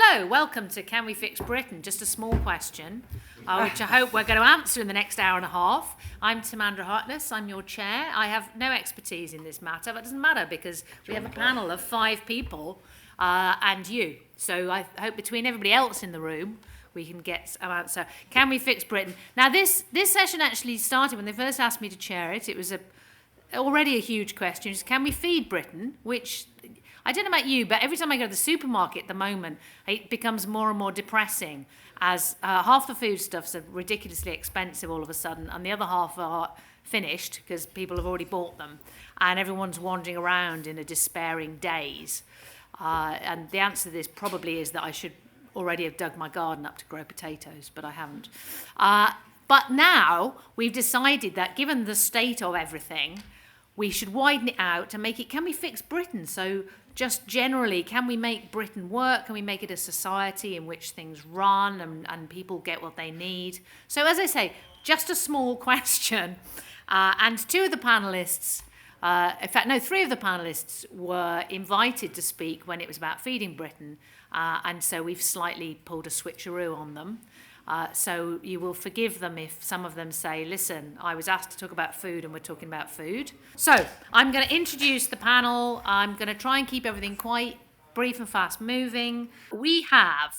Hello, welcome to Can We Fix Britain? Just a small question, which I hope we're going to answer in the next hour and a half. I'm Timandra Hartness, I'm your chair. I have no expertise in this matter, but it doesn't matter because we have a panel of 5 people and you. So I hope between everybody else in the room, we can get an answer. Can we fix Britain? Now, this session actually started when they first asked me to chair it. It was already a huge question. It's, can we feed Britain? Which, I don't know about you, but every time I go to the supermarket at the moment, it becomes more and more depressing as half the foodstuffs are ridiculously expensive all of a sudden, and the other half are finished because people have already bought them, and everyone's wandering around in a despairing daze. And the answer to this probably is that I should already have dug my garden up to grow potatoes, but I haven't. But now we've decided that given the state of everything, we should widen it out and make it, can we fix Britain? So just generally, can we make Britain work? Can we make it a society in which things run and people get what they need? So as I say, just a small question. And 2 of the panellists, in fact, no, 3 of the panellists were invited to speak when it was about feeding Britain. And so we've slightly pulled a switcheroo on them. So you will forgive them if some of them say, listen, I was asked to talk about food and we're talking about food. So I'm going to introduce the panel. I'm going to try and keep everything quite brief and fast moving. We have,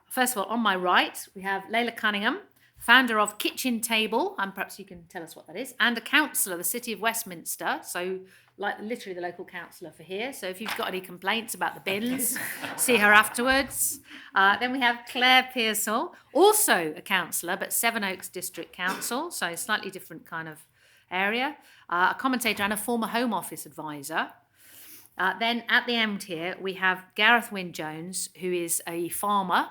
first of all, on my right, we have Laila Cunningham, founder of Kitchin Table, and perhaps you can tell us what that is, and a councillor of the City of Westminster, so like literally the local councillor for here. So if you've got any complaints about the bins, see her afterwards. Then we have Claire Pearsall, also a councillor, but Sevenoaks District Council, so a slightly different kind of area, a commentator and a former Home Office advisor. Then at the end here, we have Gareth Wynne-Jones, who is a farmer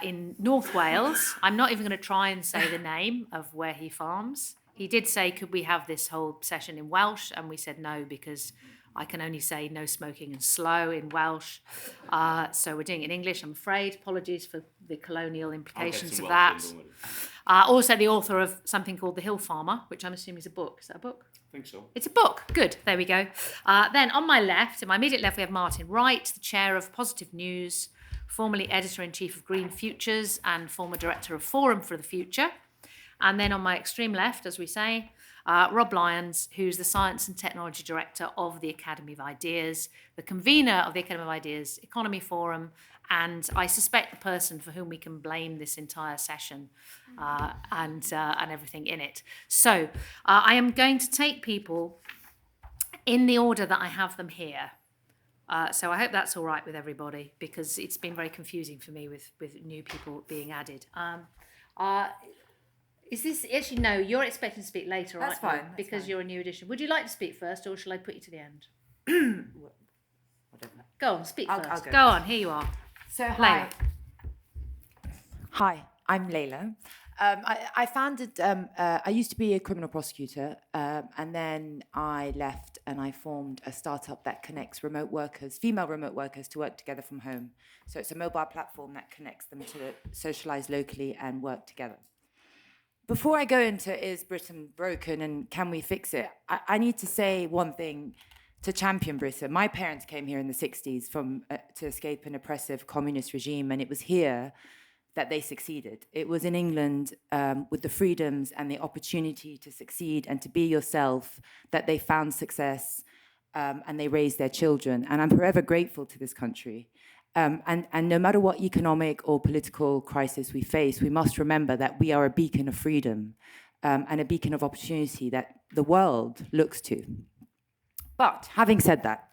in North Wales. I'm not even going to try and say the name of where he farms. He did say, could we have this whole session in Welsh? And we said no, because I can only say no smoking and slow in Welsh. So we're doing it in English, I'm afraid. Apologies for the colonial implications of that. Also the author of something called The Hill Farmer, which I'm assuming is a book. Is that a book? I think so. It's a book. Good. There we go. Then on my left, in my immediate left, we have Martin Wright, the chair of Positive News, formerly editor-in-chief of Green Futures and former director of Forum for the Future. And then on my extreme left, as we say, Rob Lyons, who's the Science and Technology Director of the Academy of Ideas, the convener of the Academy of Ideas Economy Forum, and I suspect the person for whom we can blame this entire session and everything in it. So I am going to take people in the order that I have them here. So I hope that's all right with everybody, because it's been very confusing for me with new people being added. Is this, actually, no, you're expecting to speak later, right? That's fine. Because you're a new addition. Would you like to speak first, or shall I put you to the end? Whatever. Go on, speak first. I'll go. Go on, here you are. So, Laila. Hi, I'm Laila. I founded, I used to be a criminal prosecutor, and then I left and I formed a startup that connects remote workers, female remote workers, to work together from home. So it's a mobile platform that connects them to socialise locally and work together. Before I go into is Britain broken and can we fix it, I need to say one thing to champion Britain. My parents came here in the 60s to escape an oppressive communist regime, and it was here that they succeeded. It was in England with the freedoms and the opportunity to succeed and to be yourself that they found success and they raised their children. And I'm forever grateful to this country. And no matter what economic or political crisis we face, we must remember that we are a beacon of freedom and a beacon of opportunity that the world looks to. But having said that,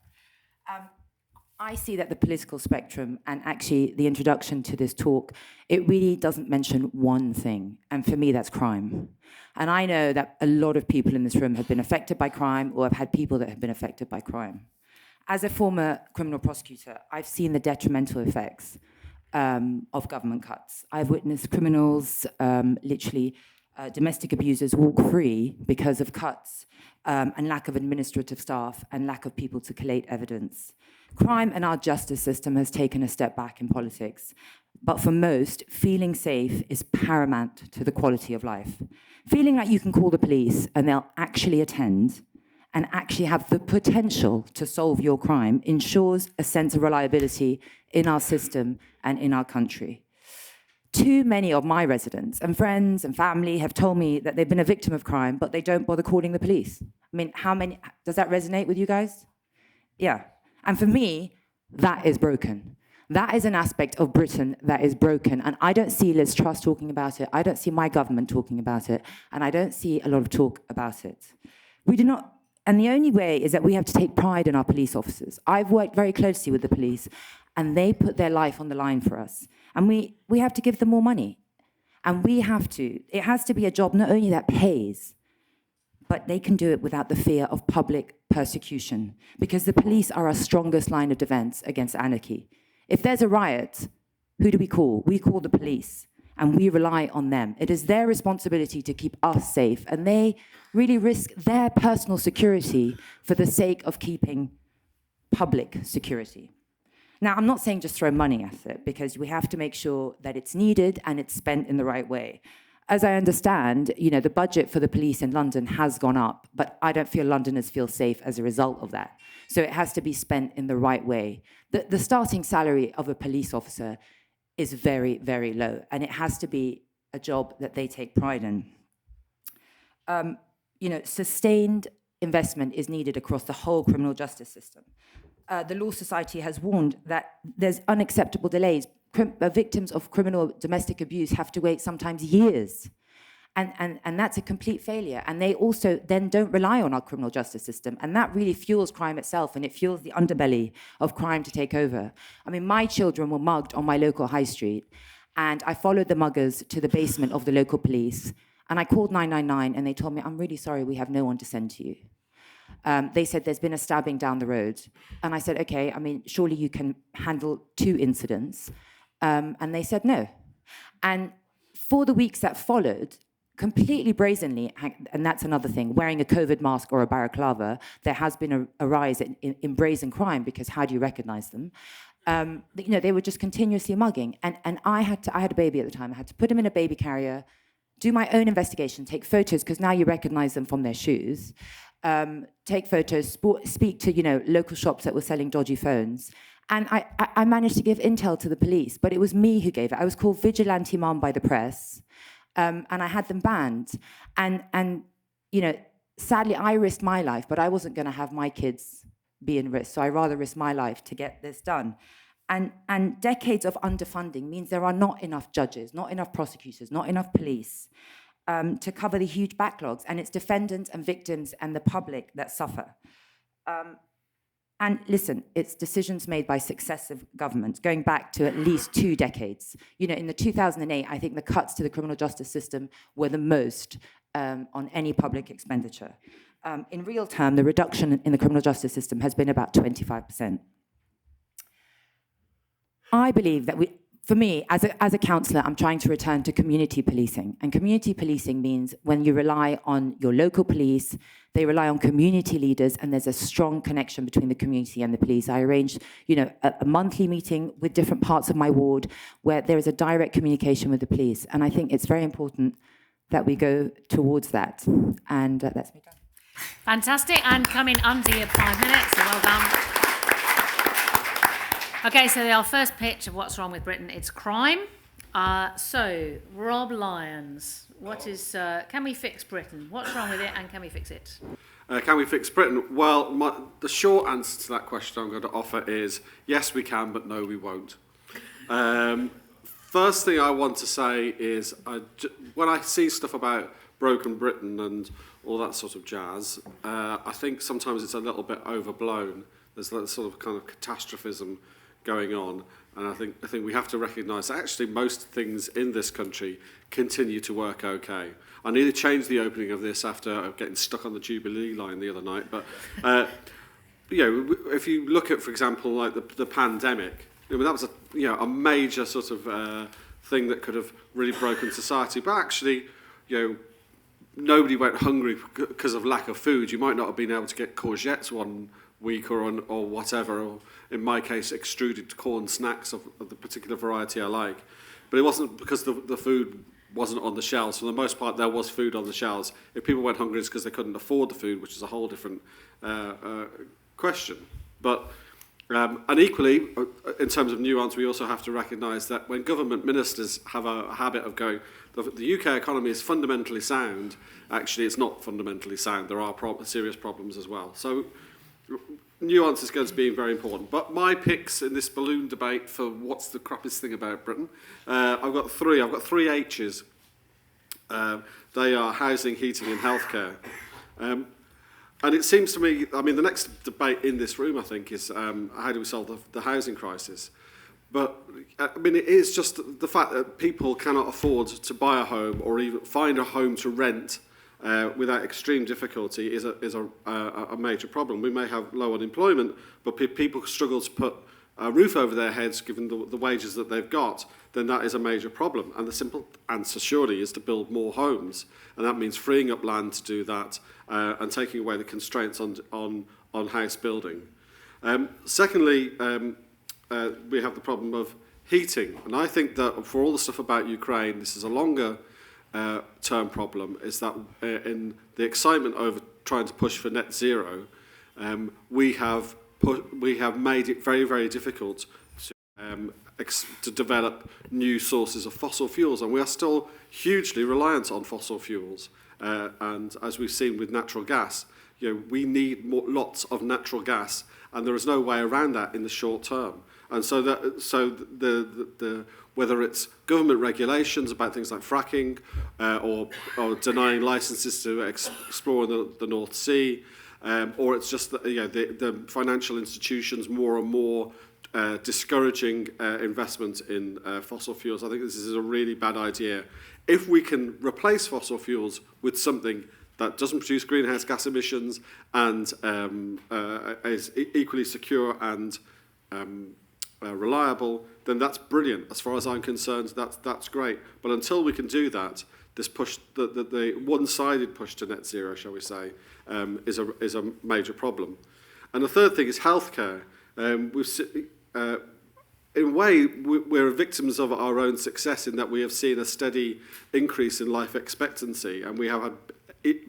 I see that the political spectrum, and actually the introduction to this talk, it really doesn't mention one thing. And for me, that's crime. And I know that a lot of people in this room have been affected by crime or have had people that have been affected by crime. As a former criminal prosecutor, I've seen the detrimental effects of government cuts. I've witnessed criminals, literally domestic abusers, walk free because of cuts and lack of administrative staff and lack of people to collate evidence. Crime in our justice system has taken a step back in politics. But for most, feeling safe is paramount to the quality of life. Feeling like you can call the police and they'll actually attend and actually have the potential to solve your crime ensures a sense of reliability in our system and in our country. Too many of my residents and friends and family have told me that they've been a victim of crime, but they don't bother calling the police. I mean, does that resonate with you guys? Yeah. And for me, that is broken. That is an aspect of Britain that is broken. And I don't see Liz Truss talking about it. I don't see my government talking about it. And I don't see a lot of talk about it. We do not, and the only way is that we have to take pride in our police officers. I've worked very closely with the police, and they put their life on the line for us. And we have to give them more money. And it has to be a job not only that pays, but they can do it without the fear of public persecution, because the police are our strongest line of defense against anarchy. If there's a riot, who do we call? We call the police, and we rely on them. It is their responsibility to keep us safe, and they really risk their personal security for the sake of keeping public security. Now, I'm not saying just throw money at it, because we have to make sure that it's needed and it's spent in the right way. As I understand, the budget for the police in London has gone up, but I don't feel Londoners feel safe as a result of that. So it has to be spent in the right way. The starting salary of a police officer is very, very low, and it has to be a job that they take pride in. Sustained investment is needed across the whole criminal justice system. The Law Society has warned that there's unacceptable delays. Victims of criminal domestic abuse have to wait sometimes years. And that's a complete failure. And they also then don't rely on our criminal justice system. And that really fuels crime itself, and it fuels the underbelly of crime to take over. I mean, my children were mugged on my local high street, and I followed the muggers to the basement of the local police, and I called 999, and they told me, I'm really sorry, we have no one to send to you. They said there's been a stabbing down the road. And I said, okay, I mean, surely you can handle 2 incidents. And they said no. And for the weeks that followed, completely brazenly, and that's another thing, wearing a COVID mask or a balaclava, there has been a rise in brazen crime, because how do you recognize them? They were just continuously mugging. And I had a baby at the time. I had to put him in a baby carrier, do my own investigation, take photos, because now you recognize them from their shoes, take photos, speak to, local shops that were selling dodgy phones. And I managed to give intel to the police, but it was me who gave it. I was called vigilante mom by the press, and I had them banned. And sadly, I risked my life, but I wasn't going to have my kids be in risk, so I rather risk my life to get this done. And decades of underfunding means there are not enough judges, not enough prosecutors, not enough police to cover the huge backlogs. And it's defendants and victims and the public that suffer. And listen, it's decisions made by successive governments going back to at least 2 decades. In the 2008, I think the cuts to the criminal justice system were the most on any public expenditure. In real term, the reduction in the criminal justice system has been about 25%. I believe that for me, as a councillor, I'm trying to return to community policing. And community policing means when you rely on your local police, they rely on community leaders, and there's a strong connection between the community and the police. I arranged, a monthly meeting with different parts of my ward where there is a direct communication with the police. And I think it's very important that we go towards that. And that's me done. Fantastic. And coming under your 5 minutes, so well done. Okay, so our first pitch of what's wrong with Britain, it's crime. So, Rob Lyons, can we fix Britain? What's wrong with it, and can we fix it? Can we fix Britain? Well, the short answer to that question I'm going to offer is yes, we can, but no, we won't. First thing I want to say is when I see stuff about broken Britain and all that sort of jazz, I think sometimes it's a little bit overblown. There's that sort of kind of catastrophism going on, and I think we have to recognise that actually most things in this country continue to work okay. I nearly changed the opening of this after getting stuck on the Jubilee line the other night, but if you look at, for example, like the pandemic, that was a major sort of thing that could have really broken society, but actually, nobody went hungry because of lack of food. You might not have been able to get courgettes one week or whatever, or in my case, extruded corn snacks of the particular variety I like. But it wasn't because the food wasn't on the shelves. For the most part, there was food on the shelves. If people went hungry, it's because they couldn't afford the food, which is a whole different question. But and equally, in terms of nuance, we also have to recognise that when government ministers have a habit of going, the UK economy is fundamentally sound, actually it's not fundamentally sound. There are serious problems as well. So nuance is going to be very important. But my picks in this balloon debate for what's the crappiest thing about Britain, I've got three. I've got three H's. They are housing, heating and healthcare. And it seems to me, I mean, the next debate in this room, I think, is how do we solve the housing crisis? But, I mean, it is just the fact that people cannot afford to buy a home or even find a home to rent without extreme difficulty is a major problem. We may have low unemployment, but people struggle to put a roof over their heads given the wages that they've got, then that is a major problem. And the simple answer, surely, is to build more homes. And that means freeing up land to do that and taking away the constraints on house building. Secondly, we have the problem of heating. And I think that for all the stuff about Ukraine, this is a longer term problem, is that in the excitement over trying to push for net zero, we have made it very, very difficult to develop new sources of fossil fuels, and we are still hugely reliant on fossil fuels. And as we've seen with natural gas, we need lots of natural gas, and there is no way around that in the short term. And so the whether it's government regulations about things like fracking or denying licenses to explore the North Sea, or it's just the financial institutions more and more discouraging investment in fossil fuels. I think this is a really bad idea. If we can replace fossil fuels with something that doesn't produce greenhouse gas emissions and is equally secure and reliable, then that's brilliant. As far as I'm concerned, that's great. But until we can do that, this push, the one-sided push to net zero, shall we say, is a major problem. And the third thing is healthcare. In a way, we're victims of our own success in that we have seen a steady increase in life expectancy, and we have had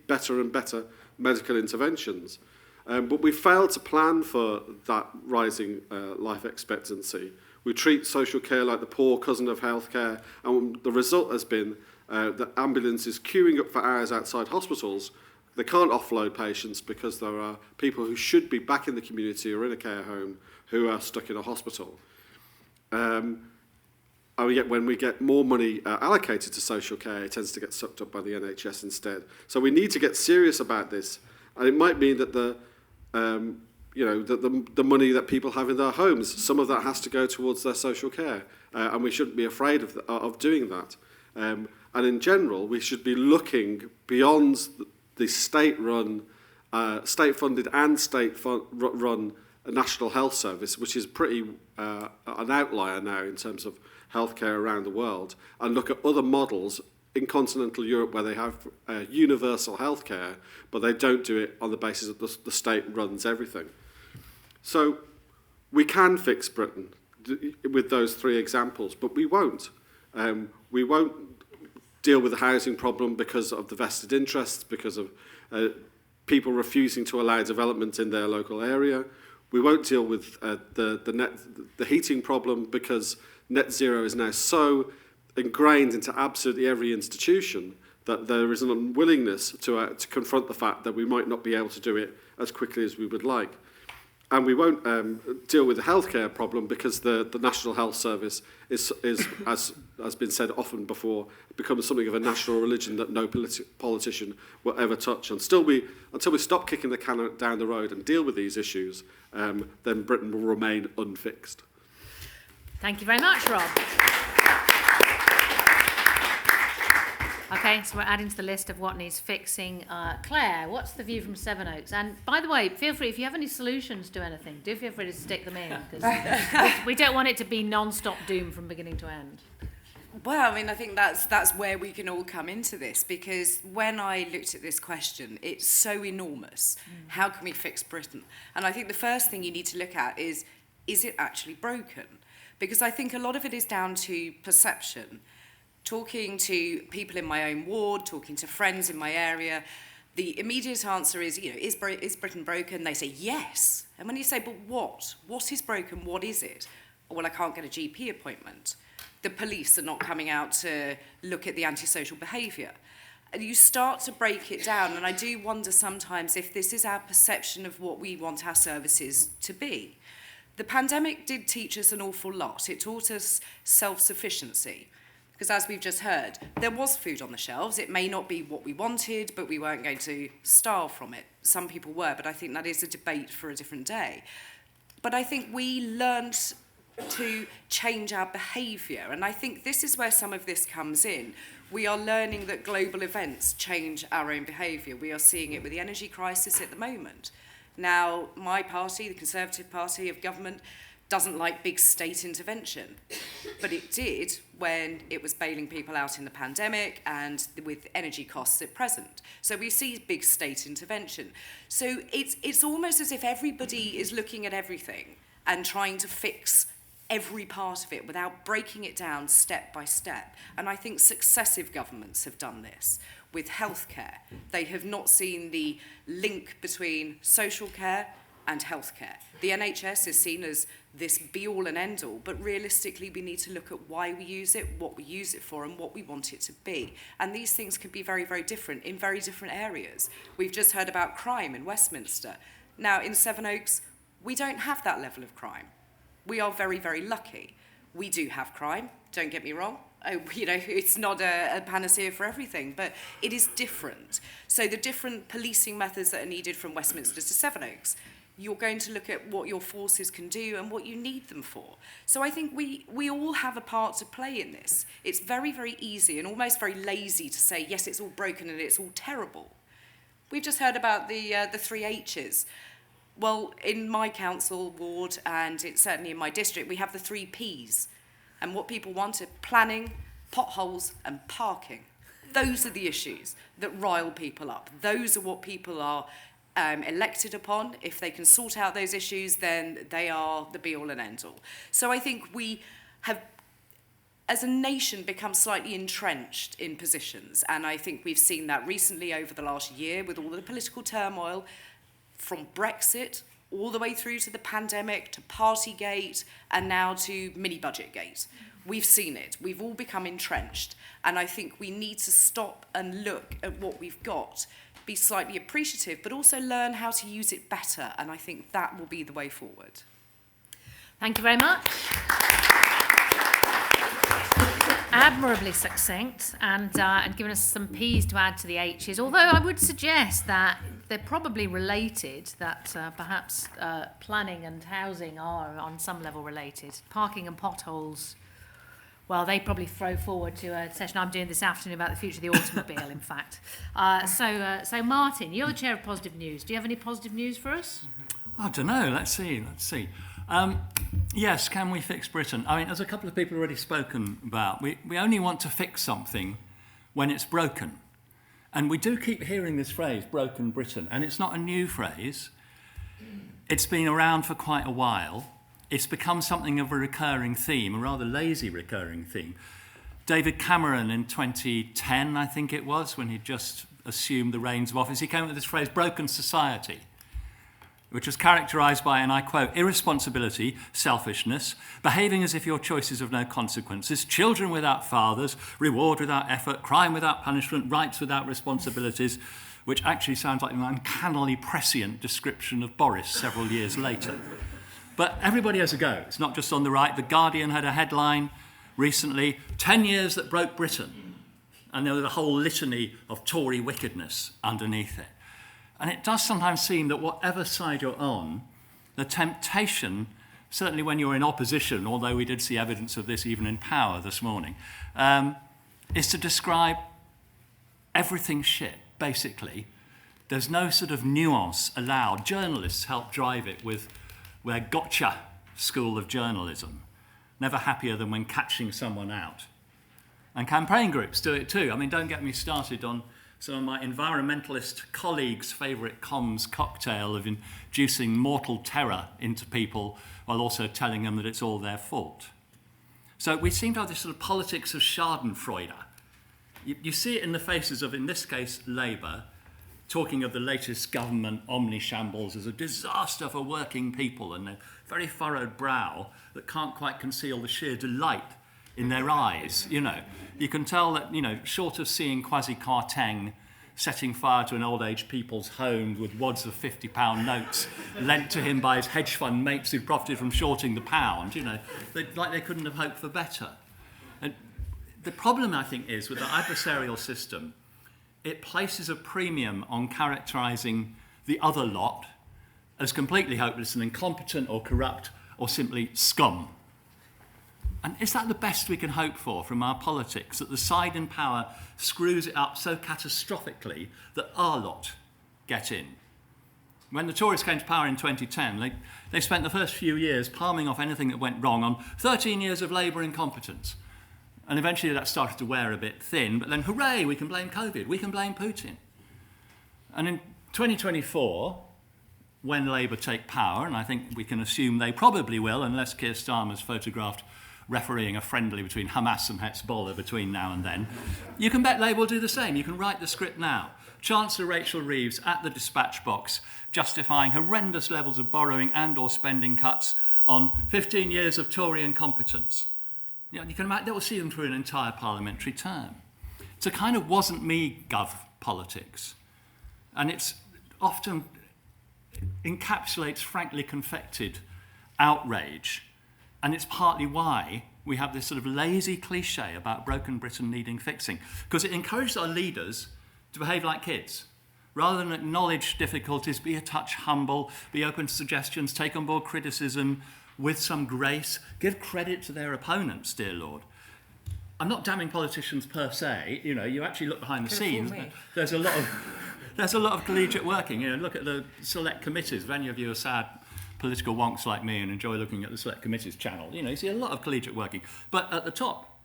better and better medical interventions. But we failed to plan for that rising life expectancy. We treat social care like the poor cousin of healthcare, and the result has been that ambulances queuing up for hours outside hospitals. They can't offload patients because there are people who should be back in the community or in a care home who are stuck in a hospital. And yet when we get more money allocated to social care, it tends to get sucked up by the NHS instead. So we need to get serious about this. And it might mean that the money that people have in their homes, some of that has to go towards their social care. And we shouldn't be afraid of doing that. And in general, we should be looking beyond the state-run, state-funded and state-run National Health Service, which is pretty an outlier now in terms of healthcare around the world, and look at other models in continental Europe where they have universal healthcare, but they don't do it on the basis that the state runs everything. So we can fix Britain with those three examples, but we won't. We won't deal with the housing problem because of the vested interests, because of people refusing to allow development in their local area. We won't deal with the heating problem because net zero is now so ingrained into absolutely every institution that there is an unwillingness to confront the fact that we might not be able to do it as quickly as we would like. And we won't deal with the healthcare problem because the National Health Service is as has been said often before, becomes something of a national religion that no politician will ever touch. And until we stop kicking the can down the road and deal with these issues, then Britain will remain unfixed. Thank you very much, Rob. Okay, so we're adding to the list of what needs fixing. Claire, what's the view from Sevenoaks? And by the way, feel free, if you have any solutions to anything, do feel free to stick them in, because we don't want it to be non-stop doom from beginning to end. Well, I mean, I think that's where we can all come into this, because when I looked at this question, it's so enormous. How can we fix Britain? And I think the first thing you need to look at is it actually broken? Because I think a lot of it is down to perception. talking to people in my own ward, talking to friends in my area, the immediate answer is, is Britain broken? They say yes. And when you say, but what? What is broken? What is it? Well, I can't get a GP appointment. The police are not coming out to look at the antisocial behaviour. And you start to break it down, and I do wonder sometimes if this is our perception of what we want our services to be. The pandemic did teach us an awful lot. It taught us self-sufficiency. Because as we've just heard, there was food on the shelves. It may not be what we wanted, but we weren't going to starve from it. Some people were, but I think that is a debate for a different day. But I think we learned to change our behaviour, and I think this is where some of this comes in. We are learning that global events change our own behaviour. We are seeing it with the energy crisis at the moment. Now, my party, the Conservative Party of government, doesn't like big state intervention, but it did when it was bailing people out in the pandemic and with energy costs at present. So we see big state intervention. So it's almost as if everybody is looking at everything and trying to fix every part of it without breaking it down step by step. And I think successive governments have done this with healthcare. They have not seen the link between social care and healthcare. The NHS is seen as this be-all and end-all, but realistically we need to look at why we use it, what we use it for, and what we want it to be. And these things can be very, very different in very different areas. We've just heard about crime in Westminster. Now, in Sevenoaks, we don't have that level of crime. We are very, very lucky. We do have crime, don't get me wrong. It's not a panacea for everything, but it is different. So the different policing methods that are needed from Westminster to Sevenoaks, you're going to look at what your forces can do and what you need them for. So I think we all have a part to play in this. It's very, very easy and almost very lazy to say, yes, it's all broken and it's all terrible. We've just heard about the 3 H's. Well, in my council ward, and it's certainly in my district, we have the 3 P's. And what people want are planning, potholes, and parking. Those are the issues that rile people up. Those are what people are elected upon. If they can sort out those issues, then they are the be-all and end-all. So I think we have, as a nation, become slightly entrenched in positions. And I think we've seen that recently over the last year with all the political turmoil, from Brexit all the way through to the pandemic, to Partygate, and now to mini-budget-gate. We've seen it. We've all become entrenched. And I think we need to stop and look at what we've got, be slightly appreciative, but also learn how to use it better. And I think that will be the way forward. Thank you very much. Admirably succinct and given us some P's to add to the H's, although I would suggest that they're probably related, that perhaps planning and housing are on some level related. Parking and potholes, well, they probably throw forward to a session I'm doing this afternoon about the future of the automobile, in fact. So Martin, you're the chair of Positive News. Do you have any positive news for us? I don't know. Let's see. Yes, can we fix Britain? I mean, as a couple of people already spoken about, we only want to fix something when it's broken. And we do keep hearing this phrase, broken Britain, and it's not a new phrase. It's been around for quite a while. It's become something of a recurring theme, a rather lazy recurring theme. David Cameron in 2010, I think it was, when he just assumed the reins of office, he came up with this phrase, broken society, which was characterised by, and I quote, irresponsibility, selfishness, behaving as if your choice is of no consequences, children without fathers, reward without effort, crime without punishment, rights without responsibilities, which actually sounds like an uncannily prescient description of Boris several years later. But everybody has a go. It's not just on the right. The Guardian had a headline recently, 10 years that broke Britain. And there was a whole litany of Tory wickedness underneath it. And it does sometimes seem that whatever side you're on, the temptation, certainly when you're in opposition, although we did see evidence of this even in power this morning, is to describe everything shit, basically. There's no sort of nuance allowed. Journalists help drive it with their gotcha school of journalism, never happier than when catching someone out. And campaign groups do it too. I mean, don't get me started on some of my environmentalist colleagues' favourite comms cocktail of inducing mortal terror into people while also telling them that it's all their fault. So we seem to have this sort of politics of Schadenfreude. You see it in the faces of, in this case, Labour, talking of the latest government omni-shambles as a disaster for working people, and a very furrowed brow that can't quite conceal the sheer delight in their eyes. You can tell that, short of seeing Kwasi Kwarteng setting fire to an old age people's home with wads of £50 notes lent to him by his hedge fund mates who profited from shorting the pound, they couldn't have hoped for better. And the problem, I think, is with the adversarial system, it places a premium on characterising the other lot as completely hopeless and incompetent or corrupt or simply scum. And is that the best we can hope for from our politics, that the side in power screws it up so catastrophically that our lot get in? When the Tories came to power in 2010, they spent the first few years palming off anything that went wrong on 13 years of Labour incompetence. And eventually that started to wear a bit thin, but then hooray, we can blame COVID, we can blame Putin. And in 2024, when Labour take power, and I think we can assume they probably will, unless Keir Starmer's photographed refereeing a friendly between Hamas and Hezbollah between now and then, you can bet Labour will do the same. You can write the script now. Chancellor Rachel Reeves at the dispatch box justifying horrendous levels of borrowing and or spending cuts on 15 years of Tory incompetence. You can imagine that will see them through an entire parliamentary term. It's a kind of wasn't me gov politics. And it's often encapsulates frankly confected outrage. And it's partly why we have this sort of lazy cliche about broken Britain needing fixing, because it encourages our leaders to behave like kids. Rather than acknowledge difficulties, be a touch humble, be open to suggestions, take on board criticism with some grace, give credit to their opponents, dear Lord. I'm not damning politicians per se. You actually look behind the scenes. There's a lot of collegiate working. Look at the select committees. If any of you are sad political wonks like me and enjoy looking at the select committees channel, you see a lot of collegiate working. But at the top,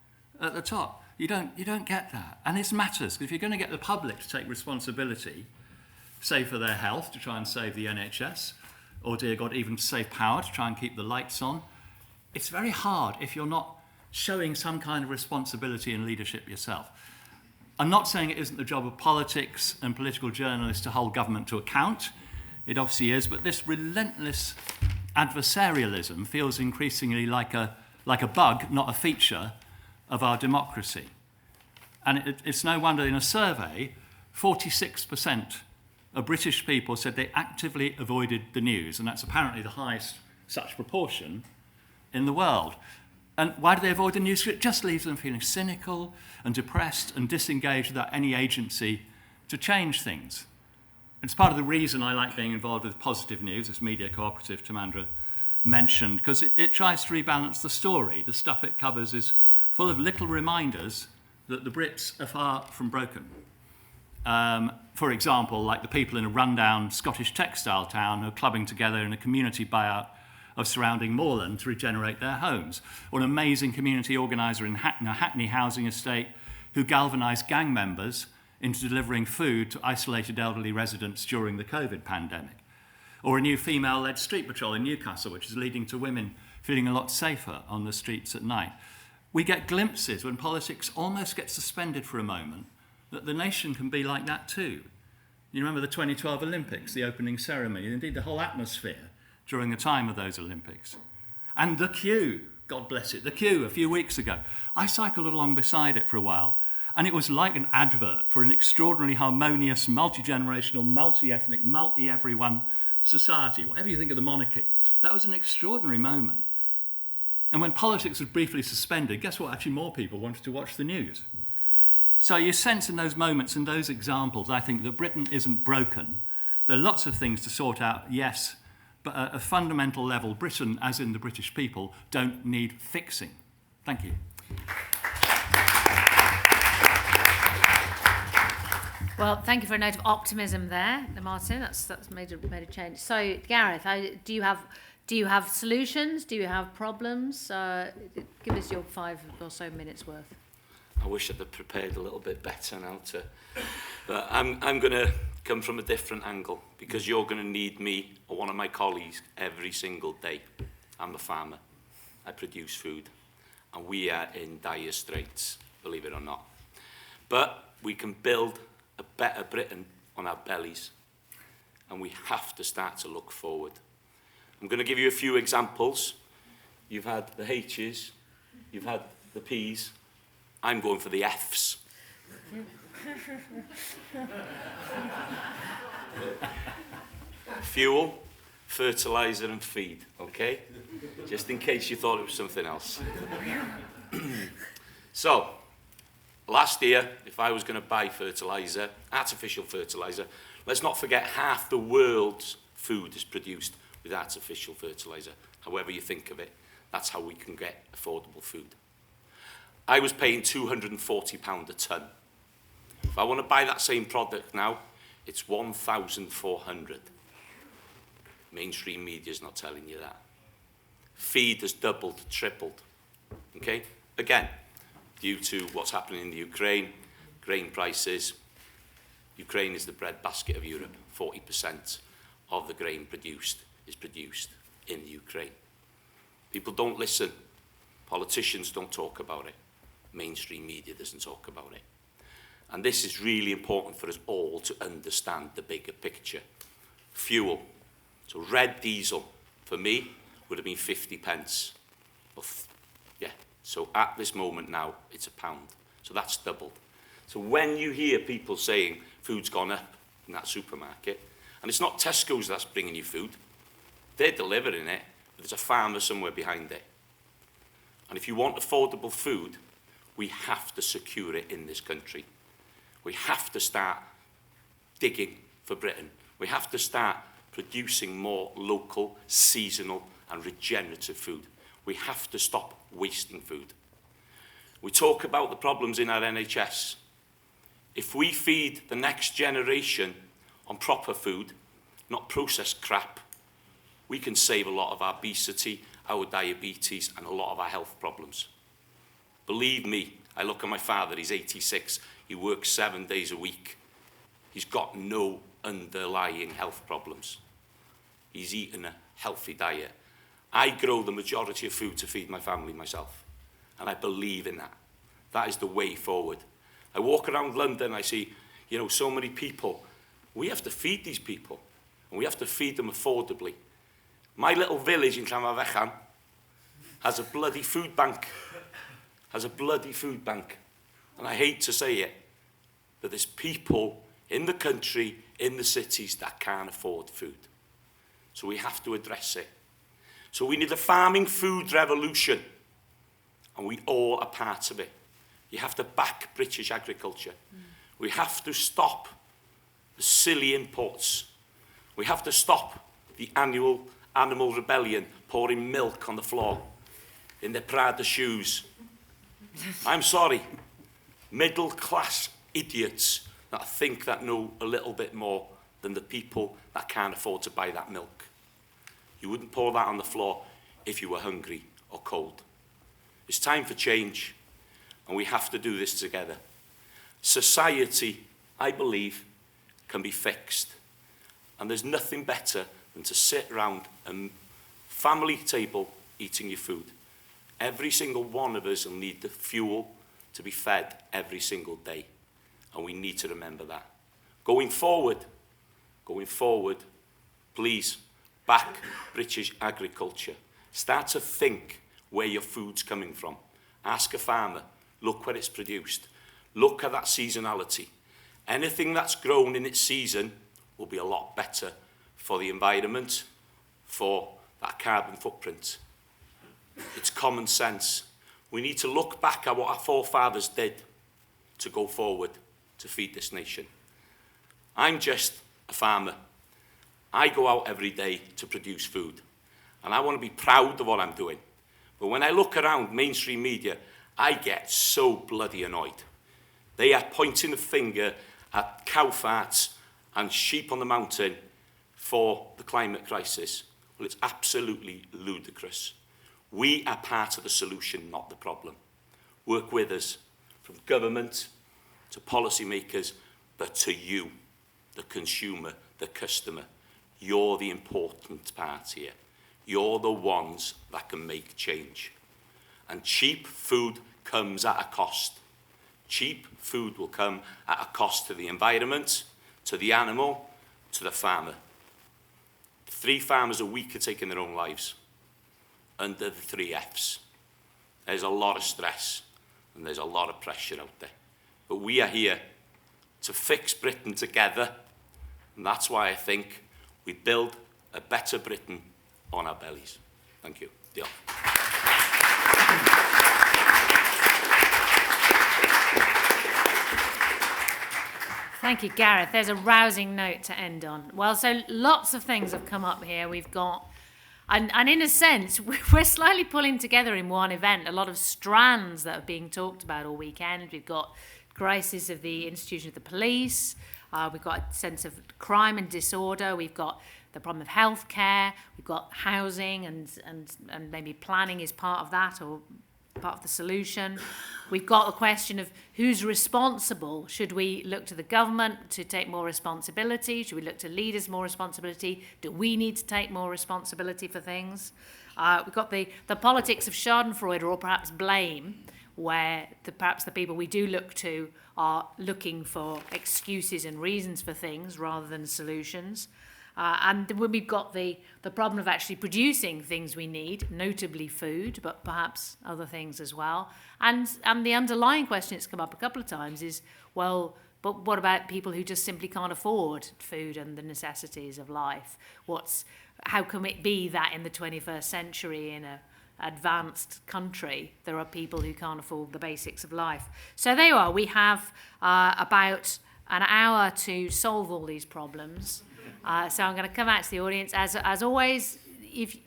you don't get that. And it matters, because if you're going to get the public to take responsibility, say for their health, to try and save the NHS, or dear God, even to save power, to try and keep the lights on, it's very hard if you're not showing some kind of responsibility and leadership yourself. I'm not saying it isn't the job of politics and political journalists to hold government to account. It obviously is, but this relentless adversarialism feels increasingly like a bug, not a feature, of our democracy. And it's no wonder in a survey, 46% of British people said they actively avoided the news, and that's apparently the highest such proportion in the world. And why do they avoid the news? It just leaves them feeling cynical and depressed and disengaged without any agency to change things. It's part of the reason I like being involved with Positive News, this media cooperative Tamandra mentioned, because it tries to rebalance the story. The stuff it covers is full of little reminders that the Brits are far from broken. For example, like the people in a rundown Scottish textile town who are clubbing together in a community buyout of surrounding moorland to regenerate their homes, or an amazing community organiser in a Hackney housing estate who galvanised gang members into delivering food to isolated elderly residents during the COVID pandemic, or a new female-led street patrol in Newcastle, which is leading to women feeling a lot safer on the streets at night. We get glimpses when politics almost gets suspended for a moment that the nation can be like that too. You remember the 2012 Olympics, the opening ceremony, and indeed the whole atmosphere during the time of those Olympics. And the queue, God bless it, the queue a few weeks ago. I cycled along beside it for a while, and it was like an advert for an extraordinarily harmonious, multi-generational, multi-ethnic, multi-everyone society. Whatever you think of the monarchy, that was an extraordinary moment. And when politics was briefly suspended, guess what? Actually, more people wanted to watch the news. So you sense in those moments, in those examples, I think that Britain isn't broken. There are lots of things to sort out, yes, but at a fundamental level, Britain, as in the British people, don't need fixing. Thank you. Well, thank you for a note of optimism there, Martin. That's made a change. So, Gareth, do you have solutions? Do you have problems? Give us your 5 or so minutes worth. I wish I'd have prepared a little bit better now but I'm going to come from a different angle, because you're going to need me or one of my colleagues every single day. I'm a farmer. I produce food. and we are in dire straits, believe it or not. But we can build a better Britain on our bellies, and we have to start to look forward. I'm going to give you a few examples. You've had the H's, you've had the P's. I'm going for the F's. Fuel, fertiliser and feed, okay? Just in case you thought it was something else. So, last year, if I was going to buy fertiliser, artificial fertiliser, let's not forget half the world's food is produced with artificial fertiliser. However you think of it, that's how we can get affordable food. I was paying £240 a tonne. If I want to buy that same product now, it's 1,400. Mainstream media's not telling you that. Feed has doubled, tripled. Okay? Again, due to what's happening in the Ukraine, grain prices. Ukraine is the breadbasket of Europe. 40% of the grain produced is produced in the Ukraine. People don't listen. Politicians don't talk about it. Mainstream media doesn't talk about it. And this is really important for us all to understand the bigger picture. Fuel. So red diesel, for me, would have been 50 pence. Yeah, so at this moment now, it's £1. So that's doubled. So when you hear people saying food's gone up in that supermarket, and it's not Tesco's that's bringing you food, they're delivering it, but there's a farmer somewhere behind it. And if you want affordable food, we have to secure it in this country. We have to start digging for Britain. We have to start producing more local, seasonal and regenerative food. We have to stop wasting food. We talk about the problems in our NHS. If we feed the next generation on proper food, not processed crap, we can save a lot of our obesity, our diabetes and a lot of our health problems. Believe me, I look at my father, he's 86, he works 7 days a week. He's got no underlying health problems. He's eaten a healthy diet. I grow the majority of food to feed my family myself, and I believe in that. That is the way forward. I walk around London, I see, so many people. We have to feed these people, and we have to feed them affordably. My little village in Llanfairfechan has a bloody food bank. And I hate to say it, but there's people in the country, in the cities, that can't afford food. So we have to address it. So we need a farming food revolution, and we all are part of it. You have to back British agriculture. We have to stop the silly imports. We have to stop the annual animal rebellion, pouring milk on the floor in their Prada shoes. I'm sorry, middle-class idiots that think that know a little bit more than the people that can't afford to buy that milk. You wouldn't pour that on the floor if you were hungry or cold. It's time for change, and we have to do this together. Society, I believe, can be fixed, and there's nothing better than to sit around a family table eating your food. Every single one of us will need the fuel to be fed every single day, and we need to remember that. Going forward, please back British agriculture. Start to think where your food's coming from. Ask a farmer, look where it's produced. Look at that seasonality. Anything that's grown in its season will be a lot better for the environment, for that carbon footprint. It's common sense. We need to look back at what our forefathers did to go forward to feed this nation. I'm just a farmer. I go out every day to produce food, and I want to be proud of what I'm doing. But when I look around mainstream media, I get so bloody annoyed. They are pointing the finger at cow farts and sheep on the mountain for the climate crisis. Well, it's absolutely ludicrous. We are part of the solution, not the problem. Work with us, from government to policymakers, but to you, the consumer, the customer. You're the important part here. You're the ones that can make change. And cheap food comes at a cost. Cheap food will come at a cost to the environment, to the animal, to the farmer. 3 farmers a week are taking their own lives under the 3 Fs. There's a lot of stress and there's a lot of pressure out there. But we are here to fix Britain together, and that's why I think we build a better Britain on our bellies. Thank you. Diolch. Thank you, Gareth. There's a rousing note to end on. Well, so lots of things have come up here. We've got, and in a sense, we're slightly pulling together in one event a lot of strands that are being talked about all weekend. We've got crisis of the institution of the police. We've got a sense of crime and disorder. We've got the problem of healthcare. We've got housing and maybe planning is part of that or part of the solution. We've got the question of who's responsible. Should we look to the government to take more responsibility? Should we look to leaders more responsibility? Do we need to take more responsibility for things? We've got the politics of schadenfreude or perhaps blame, where perhaps the people we do look to are looking for excuses and reasons for things rather than solutions. And when we've got the problem of actually producing things we need, notably food, but perhaps other things as well. And the underlying question that's come up a couple of times is, well, but what about people who just simply can't afford food and the necessities of life? How can it be that in the 21st century in a advanced country there are people who can't afford the basics of life? So there you are. We have about an hour to solve all these problems. So I'm going to come out to the audience. As always,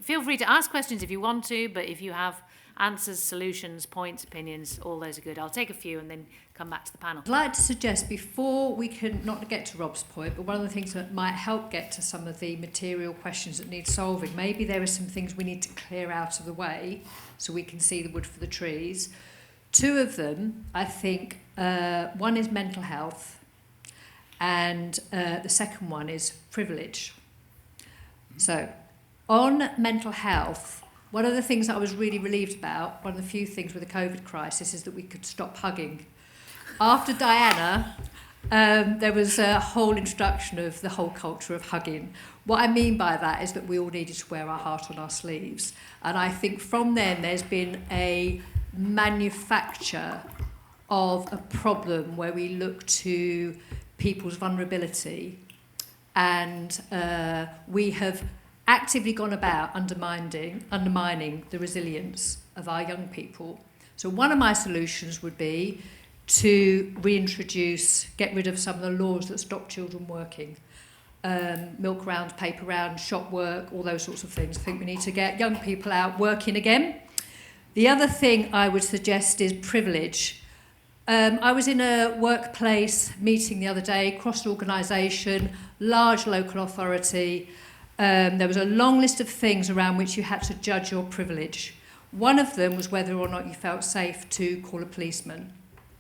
feel free to ask questions if you want to, but if you have answers, solutions, points, opinions, all those are good. I'll take a few and then come back to the panel. I'd like to suggest, before we can, not to get to Rob's point, but one of the things that might help get to some of the material questions that need solving, maybe there are some things we need to clear out of the way so we can see the wood for the trees. 2 of them, I think, one is mental health, and the second one is privilege. So, on mental health, one of the things that I was really relieved about, one of the few things with the COVID crisis, is that we could stop hugging. After Diana, there was a whole introduction of the whole culture of hugging. What I mean by that is that we all needed to wear our heart on our sleeves. And I think from then there's been a manufacture of a problem where we look to people's vulnerability, and we have actively gone about undermining the resilience of our young people. So one of my solutions would be to get rid of some of the laws that stop children working. Milk round, paper round, shop work, all those sorts of things. I think we need to get young people out working again. The other thing I would suggest is privilege. I was in a workplace meeting the other day, cross-organisation, large local authority. There was a long list of things around which you had to judge your privilege. One of them was whether or not you felt safe to call a policeman.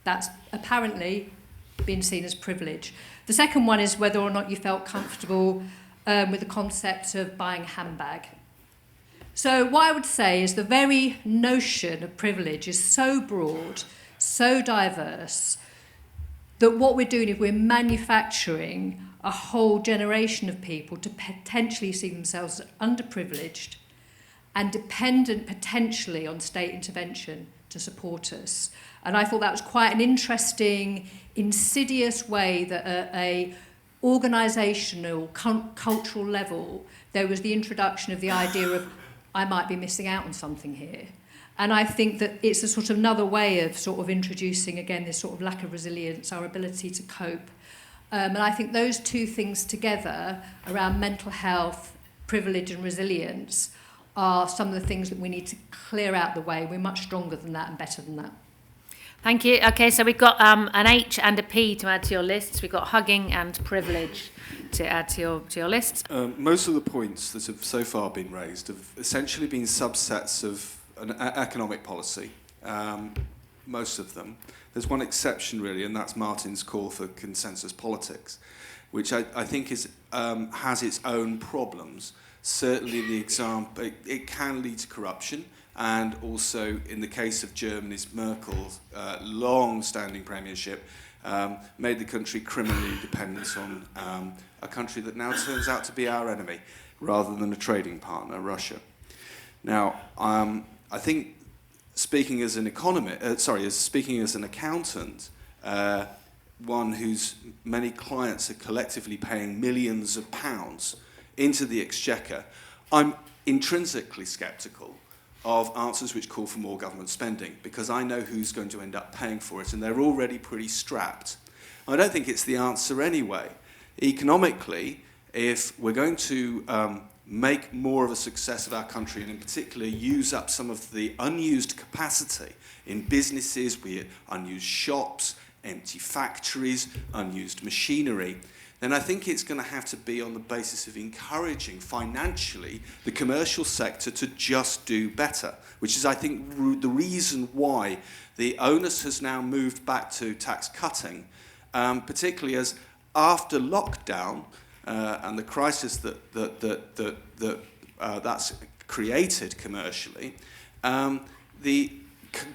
That's apparently been seen as privilege. The second one is whether or not you felt comfortable with the concept of buying a handbag. So what I would say is the very notion of privilege is so broad, so diverse, that what we're doing is we're manufacturing a whole generation of people to potentially see themselves as underprivileged and dependent potentially on state intervention to support us. And I thought that was quite an interesting, insidious way that at a organisational, cultural level, there was the introduction of the idea of, I might be missing out on something here. And I think that it's a sort of another way of sort of introducing, again, this sort of lack of resilience, our ability to cope. And I think those 2 things together, around mental health, privilege and resilience, are some of the things that we need to clear out the way. We're much stronger than that and better than that. Thank you. Okay, so we've got an H and a P to add to your lists. We've got hugging and privilege to add to your lists. Most of the points that have so far been raised have essentially been subsets of an economic policy, most of them. There's one exception, really, and that's Martin's call for consensus politics, which I think has its own problems. Certainly, the example, it can lead to corruption, and also in the case of Germany's Merkel's long-standing premiership, made the country criminally dependent on a country that now turns out to be our enemy, rather than a trading partner, Russia. Now, I think speaking as an speaking as an accountant, one whose many clients are collectively paying millions of pounds into the exchequer, I'm intrinsically sceptical of answers which call for more government spending, because I know who's going to end up paying for it, and they're already pretty strapped. I don't think it's the answer anyway. Economically, if we're going to make more of a success of our country, and in particular use up some of the unused capacity in businesses, be it unused shops, empty factories, unused machinery, then I think it's going to have to be on the basis of encouraging financially the commercial sector to just do better, which is, I think, the reason why the onus has now moved back to tax cutting, particularly as after lockdown and the crisis that's created commercially, the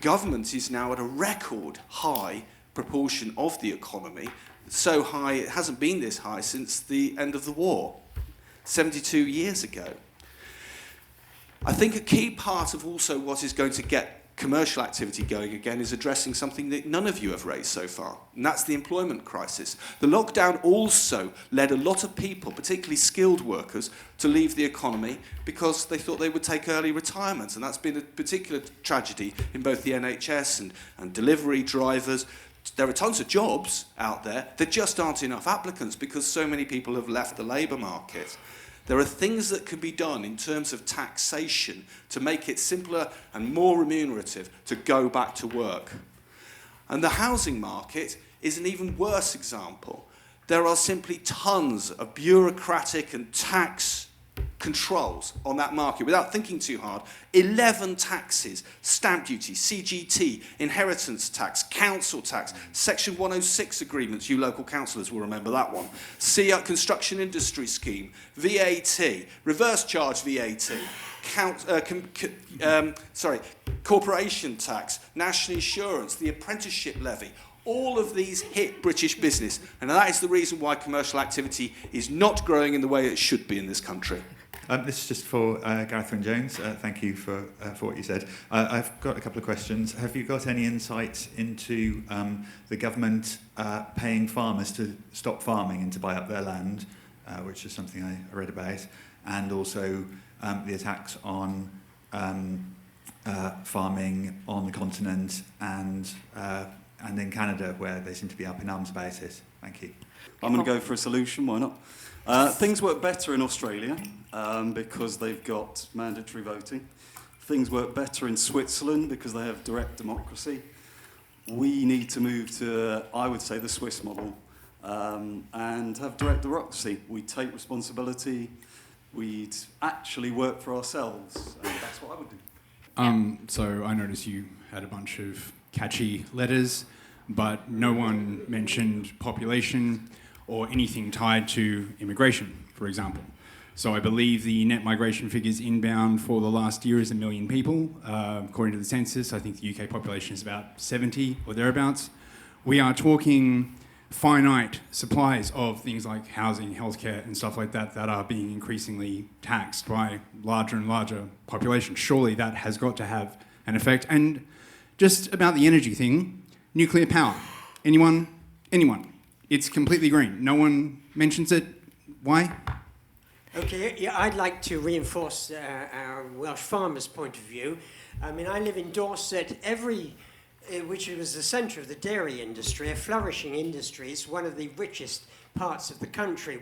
government is now at a record high proportion of the economy, so high it hasn't been this high since the end of the war, 72 years ago. I think a key part of also what is going to get commercial activity going again is addressing something that none of you have raised so far, and that's the employment crisis. The lockdown also led a lot of people, particularly skilled workers, to leave the economy because they thought they would take early retirement, and that's been a particular tragedy in both the NHS and delivery drivers. There are tons of jobs out there, there just aren't enough applicants because so many people have left the labour market. There are things that can be done in terms of taxation to make it simpler and more remunerative to go back to work. And the housing market is an even worse example. There are simply tons of bureaucratic and tax controls on that market without thinking too hard. 11 taxes: stamp duty, CGT, inheritance tax, council tax, Section 106 agreements, you local councillors will remember that one, construction industry scheme, VAT, reverse charge VAT, corporation tax, national insurance, the apprenticeship levy. All of these hit British business, and that is the reason why commercial activity is not growing in the way it should be in this country. This is just for Gareth and Jones. Thank you for what you said. I've got a couple of questions. Have you got any insight into the government paying farmers to stop farming and to buy up their land, which is something I read about, and also the attacks on farming on the continent and in Canada, where they seem to be up in arms about it? Thank you. I'm going to go for a solution, why not? Things work better in Australia because they've got mandatory voting. Things work better in Switzerland because they have direct democracy. We need to move to, I would say, the Swiss model and have direct democracy. We take responsibility, we'd actually work for ourselves, and that's what I would do. So I noticed you had a bunch of catchy letters, but no one mentioned population or anything tied to immigration, for example. So I believe the net migration figures inbound for the last year is 1 million people. According to the census, I think the UK population is about 70 or thereabouts. We are talking finite supplies of things like housing, healthcare and stuff like that that are being increasingly taxed by larger and larger populations. Surely that has got to have an effect. And just about the energy thing, nuclear power. Anyone? It's completely green. No one mentions it. Why? Okay, yeah, I'd like to reinforce our Welsh farmers' point of view. I mean, I live in Dorset, which was the centre of the dairy industry, a flourishing industry. It's one of the richest parts of the country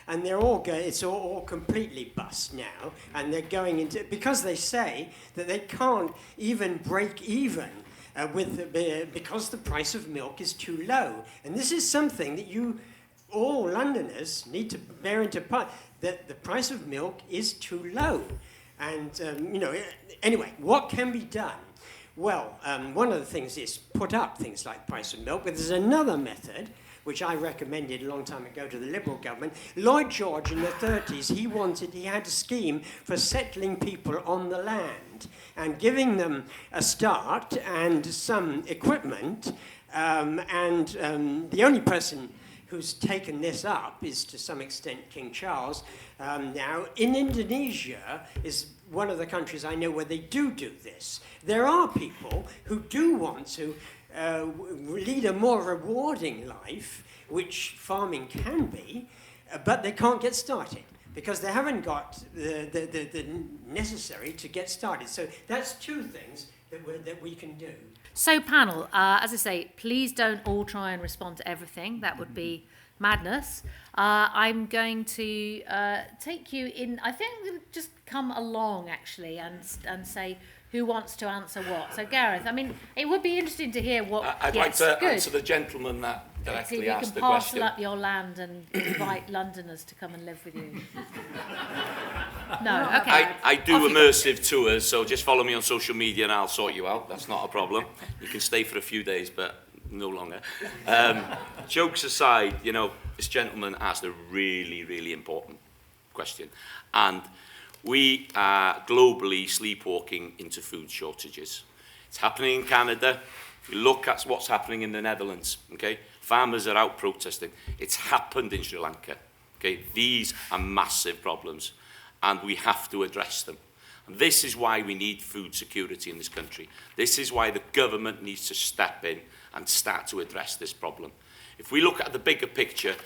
and they're all it's all completely bust now, and they're going into, because they say that they can't even break even because the price of milk is too low. And this is something that all Londoners need to bear into part, that the price of milk is too low. And, anyway, what can be done? Well, one of the things is put up things like the price of milk, but there's another method, which I recommended a long time ago to the Liberal government. Lloyd George in the 30s, he had a scheme for settling people on the land and giving them a start and some equipment. The only person who's taken this up is, to some extent, King Charles. Now, in Indonesia is one of the countries I know where they do this. There are people who do want to lead a more rewarding life, which farming can be, but they can't get started because they haven't got the necessary to get started. So that's two things that we can do. So panel, as I say, please don't all try and respond to everything. That would be madness. I'm going to take you in, I think we'll just come along actually and say who wants to answer what. So Gareth, I mean, it would be interesting to hear what... I'd like to answer the gentleman that directly asked the question. You can parcel up your land and invite Londoners to come and live with you. No, okay. I do immersive tours, so just follow me on social media and I'll sort you out. That's not a problem. You can stay for a few days, but no longer. Jokes aside, you know, this gentleman asked a really, really important question. And we are globally sleepwalking into food shortages. It's happening in Canada. If you look at what's happening in the Netherlands, okay? Farmers are out protesting. It's happened in Sri Lanka, okay? These are massive problems, and we have to address them. And this is why we need food security in this country. This is why the government needs to step in and start to address this problem. If we look at the bigger picture,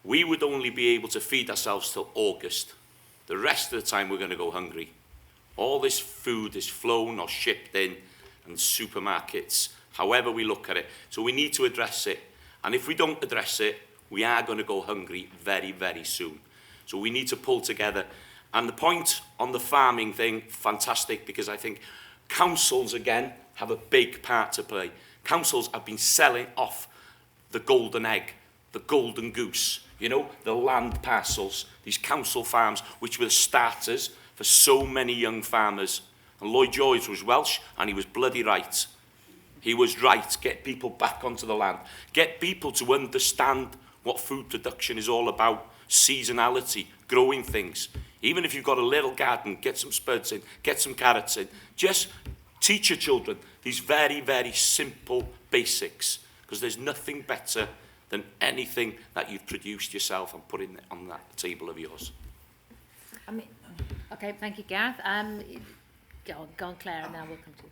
we would only be able to feed ourselves till August. The rest of the time we're going to go hungry. All this food is flown or shipped in supermarkets, however we look at it. So we need to address it. And if we don't address it, we are going to go hungry very, very soon. So we need to pull together. And the point on the farming thing, fantastic, because I think councils, again, have a big part to play. Councils have been selling off the golden egg, the golden goose, you know, the land parcels, these council farms, which were the starters for so many young farmers. And Lloyd George was Welsh, and he was bloody right. He was right. Get people back onto the land. Get people to understand what food production is all about, seasonality, growing things. Even if you've got a little garden, get some spuds in, get some carrots in. Just teach your children these very, very simple basics, because there's nothing better than anything that you've produced yourself and put in on that table of yours. I mean, okay, thank you, Gareth. Go on, Claire, and now we'll come to you.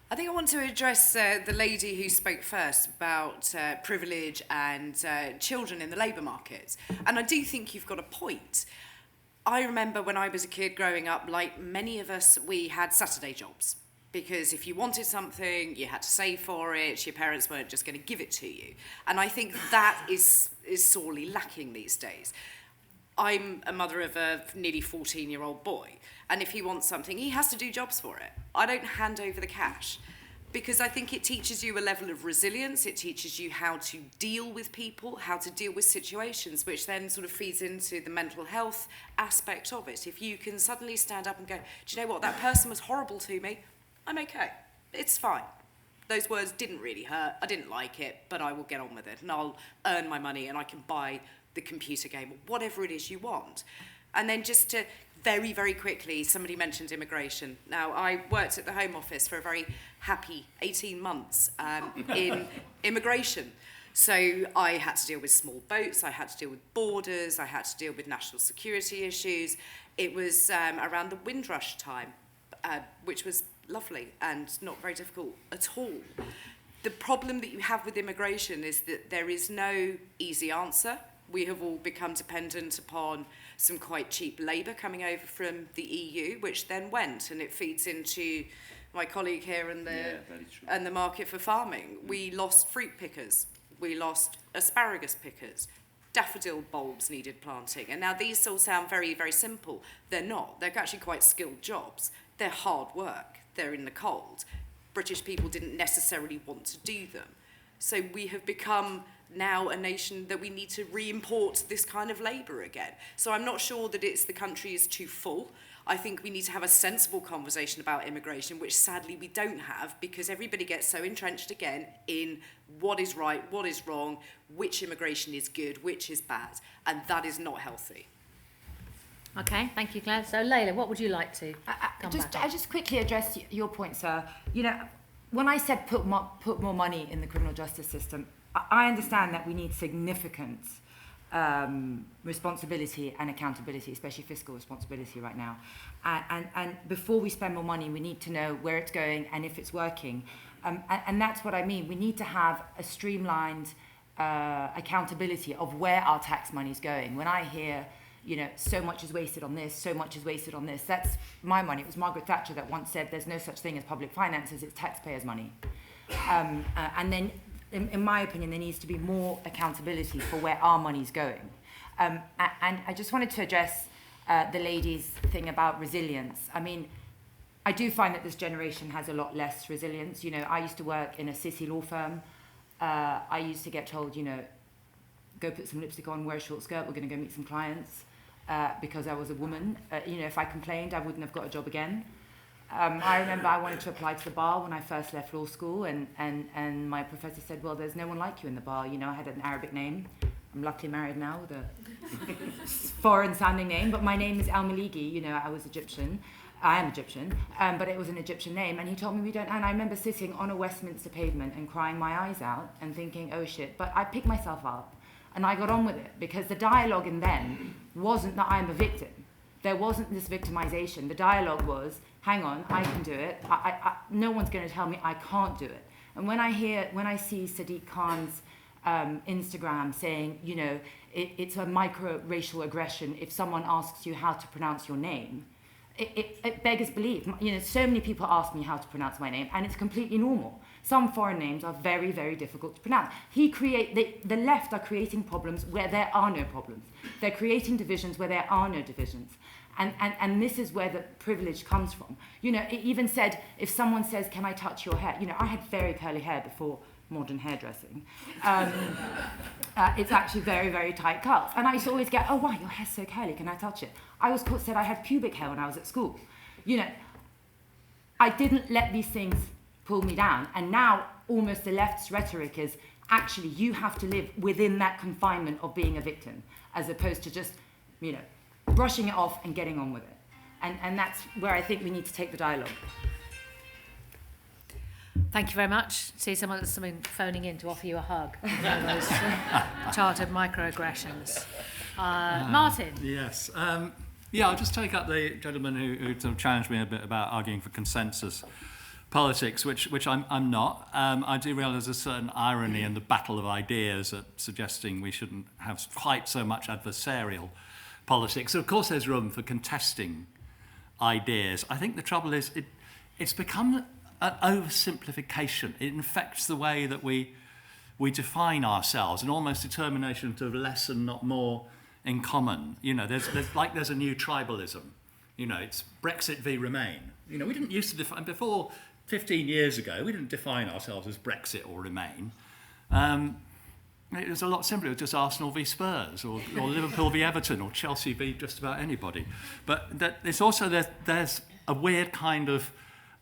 I think I want to address the lady who spoke first about privilege and children in the labour market. And I do think you've got a point. I remember when I was a kid growing up, like many of us, we had Saturday jobs. Because if you wanted something, you had to save for it, your parents weren't just going to give it to you. And I think that is sorely lacking these days. I'm a mother of a nearly 14-year-old boy, and if he wants something, he has to do jobs for it. I don't hand over the cash, because I think it teaches you a level of resilience, it teaches you how to deal with people, how to deal with situations, which then sort of feeds into the mental health aspect of it. If you can suddenly stand up and go, do you know what, that person was horrible to me, I'm okay, it's fine. Those words didn't really hurt, I didn't like it, but I will get on with it, and I'll earn my money, and I can buy the computer game, or whatever it is you want. And then just to very, very quickly, somebody mentioned immigration. Now, I worked at the Home Office for a very happy 18 months in immigration. So I had to deal with small boats, I had to deal with borders, I had to deal with national security issues. It was around the Windrush time, which was lovely and not very difficult at all. The problem that you have with immigration is that there is no easy answer. We have all become dependent upon some quite cheap labour coming over from the EU, which then went, and it feeds into my colleague here and the market for farming. We lost fruit pickers, we lost asparagus pickers, daffodil bulbs needed planting, and now these all sound very, very simple. They're not. They're actually quite skilled jobs. They're hard work. They're in the cold. British people didn't necessarily want to do them. So we have become now a nation that we need to re-import this kind of labour again. So I'm not sure that it's the country is too full. I think we need to have a sensible conversation about immigration, which sadly we don't have, because everybody gets so entrenched again in what is right, what is wrong, which immigration is good, which is bad, and that is not healthy. Okay, thank you, Claire. So, Laila, what would you like to come back on? I just quickly address your point, sir. You know, when I said put more money in the criminal justice system, I understand that we need significant responsibility and accountability, especially fiscal responsibility right now. And before we spend more money, we need to know where it's going and if it's working. And that's what I mean. We need to have a streamlined accountability of where our tax money is going. When I hear, you know, so much is wasted on this, so much is wasted on this, that's my money. It was Margaret Thatcher that once said there's no such thing as public finances, it's taxpayers' money. And then, in my opinion, there needs to be more accountability for where our money's going. And I just wanted to address the lady's thing about resilience. I mean, I do find that this generation has a lot less resilience. You know, I used to work in a city law firm. I used to get told, you know, go put some lipstick on, wear a short skirt, we're going to go meet some clients, because I was a woman. You know, if I complained, I wouldn't have got a job again. I remember I wanted to apply to the bar when I first left law school, and my professor said, well, there's no one like you in the bar. You know, I had an Arabic name. I'm luckily married now with a foreign-sounding name, but my name is Al Maligi. You know, I was Egyptian. I am Egyptian, but it was an Egyptian name, and he told me we don't, and I remember sitting on a Westminster pavement and crying my eyes out and thinking, oh shit, but I picked myself up, and I got on with it, because the dialogue in them wasn't that I'm a victim. There wasn't this victimization. The dialogue was, hang on, I can do it. No one's going to tell me I can't do it. And when I see Sadiq Khan's Instagram saying, you know, it's a micro-racial aggression if someone asks you how to pronounce your name, it beggars belief. You know, so many people ask me how to pronounce my name, and it's completely normal. Some foreign names are very, very difficult to pronounce. The left are creating problems where there are no problems. They're creating divisions where there are no divisions. And this is where the privilege comes from. You know, it even said, if someone says, can I touch your hair? You know, I had very curly hair before modern hairdressing. It's actually very, very tight curls. And I used to always get, oh, wow, your hair's so curly, can I touch it? I was said I had pubic hair when I was at school. You know, I didn't let these things pull me down. And now almost the left's rhetoric is, actually, you have to live within that confinement of being a victim, as opposed to just, you know, brushing it off and getting on with it. And that's where I think we need to take the dialogue. Thank you very much. See someone phoning in to offer you a hug. Those chartered microaggressions. Martin. Yes. Yeah, I'll just take up the gentleman who sort of challenged me a bit about arguing for consensus politics, which I'm not. I do realise there's a certain irony in the battle of ideas at suggesting we shouldn't have quite so much adversarial politics. So of course there's room for contesting ideas. I think the trouble is it's become an oversimplification. It infects the way that we define ourselves, an almost determination to have less and not more in common. You know, there's a new tribalism. You know, it's Brexit v Remain. You know, we didn't used to define, before 15 years ago, we didn't define ourselves as Brexit or Remain. It was a lot simpler. It was just Arsenal v Spurs, or Liverpool v Everton, or Chelsea v just about anybody. But it's also there's a weird kind of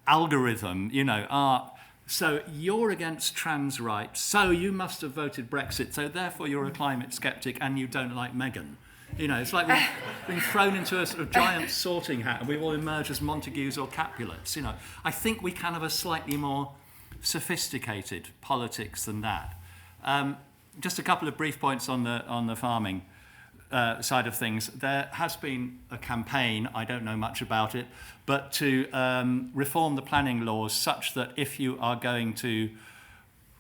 algorithm, you know. So you're against trans rights, so you must have voted Brexit, so therefore you're a climate skeptic and you don't like Meghan. You know, it's like we've been thrown into a sort of giant sorting hat and we all emerge as Montagues or Capulets. You know, I think we can have a slightly more sophisticated politics than that. Just a couple of brief points on the farming side of things. There has been a campaign, I don't know much about it, but to reform the planning laws such that if you are going to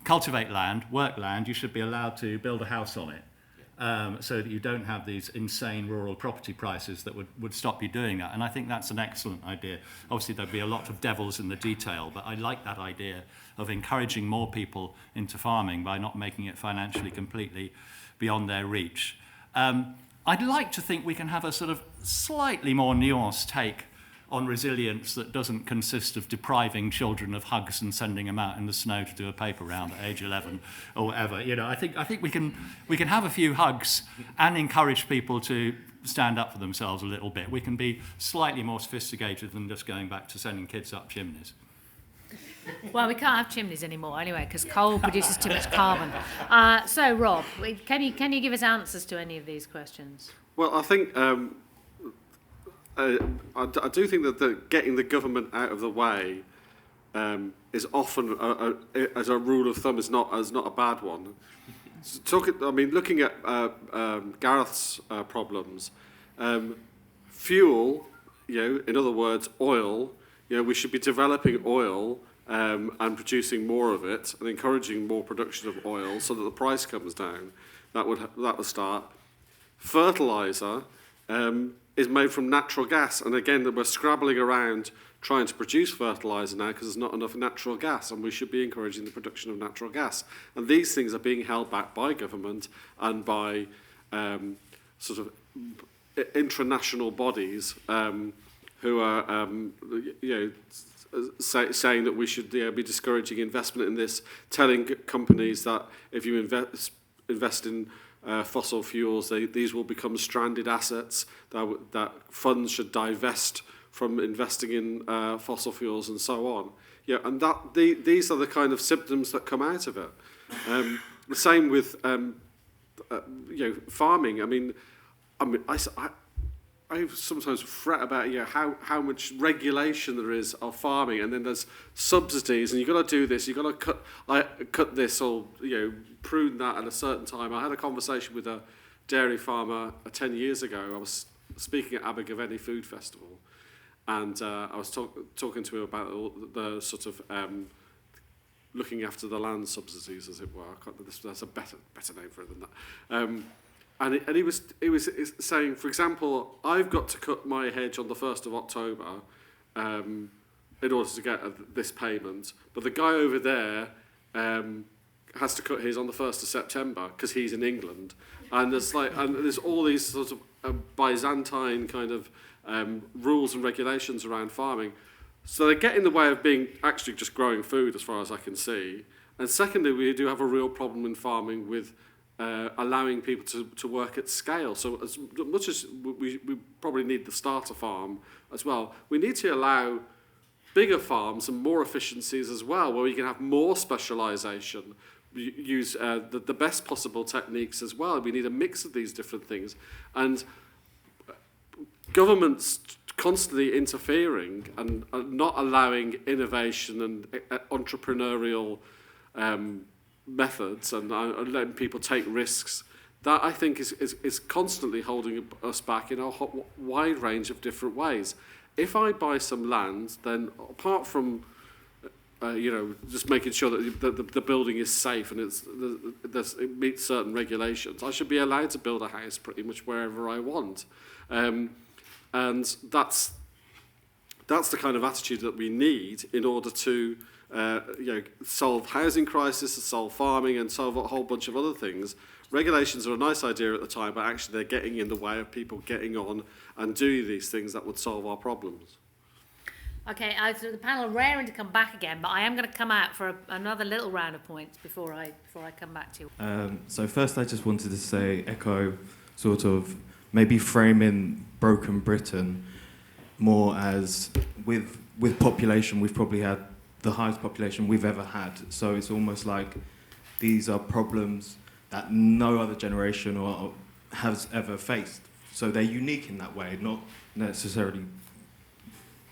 cultivate land, work land, you should be allowed to build a house on it. So that you don't have these insane rural property prices that would stop you doing that. And I think that's an excellent idea. Obviously, there'd be a lot of devils in the detail, but I like that idea of encouraging more people into farming by not making it financially completely beyond their reach. I'd like to think we can have a sort of slightly more nuanced take on resilience that doesn't consist of depriving children of hugs and sending them out in the snow to do a paper round at age 11 or whatever. You know, I think we can have a few hugs and encourage people to stand up for themselves a little bit. We can be slightly more sophisticated than just going back to sending kids up chimneys. Well, we can't have chimneys anymore anyway because coal produces too much carbon. So, Rob, can you give us answers to any of these questions? Well, I think I do think that getting the government out of the way is often, as a rule of thumb, is not a bad one. Looking at Gareth's problems, fuel, in other words, oil. We should be developing oil and producing more of it and encouraging more production of oil so that the price comes down. That would start. Fertilizer is made from natural gas, and again, we're scrabbling around trying to produce fertilizer now because there's not enough natural gas, and we should be encouraging the production of natural gas. And these things are being held back by government and by sort of international bodies who are, saying that we should be discouraging investment in this, telling companies that if you invest in fossil fuels, these will become stranded assets, that funds should divest from investing in fossil fuels and so on. And these are the kind of symptoms that come out of it. The same with farming. I sometimes fret about how much regulation there is of farming, and then there's subsidies, and you've got to do this, you've got to cut this or prune that at a certain time. I had a conversation with a dairy farmer 10 years ago. I was speaking at Abergavenny Food Festival, and I was talking to him about the sort of looking after the land subsidies, as it were. That's a better name for it than that. And he was saying, for example, I've got to cut my hedge on the 1st of October in order to get this payment, but the guy over there has to cut his on the 1st of September because he's in England. And there's all these sort of Byzantine kind of rules and regulations around farming. So they get in the way of being actually just growing food, as far as I can see. And secondly, we do have a real problem in farming with allowing people to work at scale. So as much as we probably need the starter farm as well, we need to allow bigger farms and more efficiencies as well, where we can have more specialisation, use the best possible techniques as well. We need a mix of these different things. And governments constantly interfering and not allowing innovation and entrepreneurial methods and letting people take risks, that I think is constantly holding us back in a wide range of different ways. If I buy some land, then apart from just making sure that the building is safe and it meets certain regulations, I should be allowed to build a house pretty much wherever I want. And that's the kind of attitude that we need in order to solve housing crisis, solve farming, and solve a whole bunch of other things. Regulations are a nice idea at the time, but actually they're getting in the way of people getting on and doing these things that would solve our problems. Okay, so the panel are raring to come back again, but I am going to come out for another little round of points before I come back to you. So first I just wanted to echo sort of maybe framing Broken Britain more as with population, we've probably had the highest population we've ever had. So it's almost like these are problems that no other generation has ever faced. So they're unique in that way, not necessarily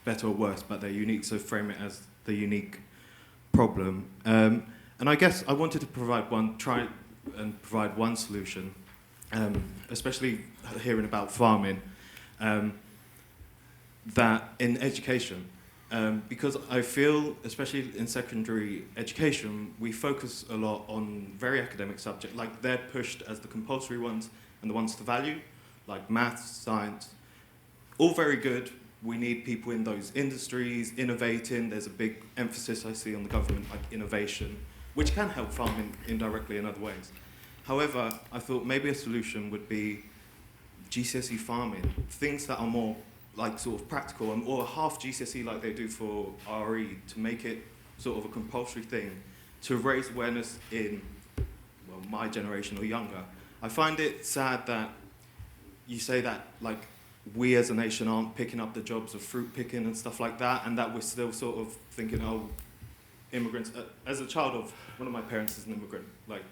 better or worse, but they're unique, so frame it as the unique problem. And I guess I wanted to provide one solution, especially hearing about farming, that in education, because I feel, especially in secondary education, we focus a lot on very academic subjects, like they're pushed as the compulsory ones and the ones to value, like maths, science, all very good. We need people in those industries, innovating. There's a big emphasis I see on the government, like innovation, which can help farming indirectly in other ways. However, I thought maybe a solution would be GCSE farming, things that are more like sort of practical, or half GCSE like they do for RE, to make it sort of a compulsory thing to raise awareness in, well, my generation or younger. I find it sad that you say that, like, we as a nation aren't picking up the jobs of fruit picking and stuff like that, and that we're still sort of thinking, oh, immigrants. As a child of one of my parents is an immigrant, like,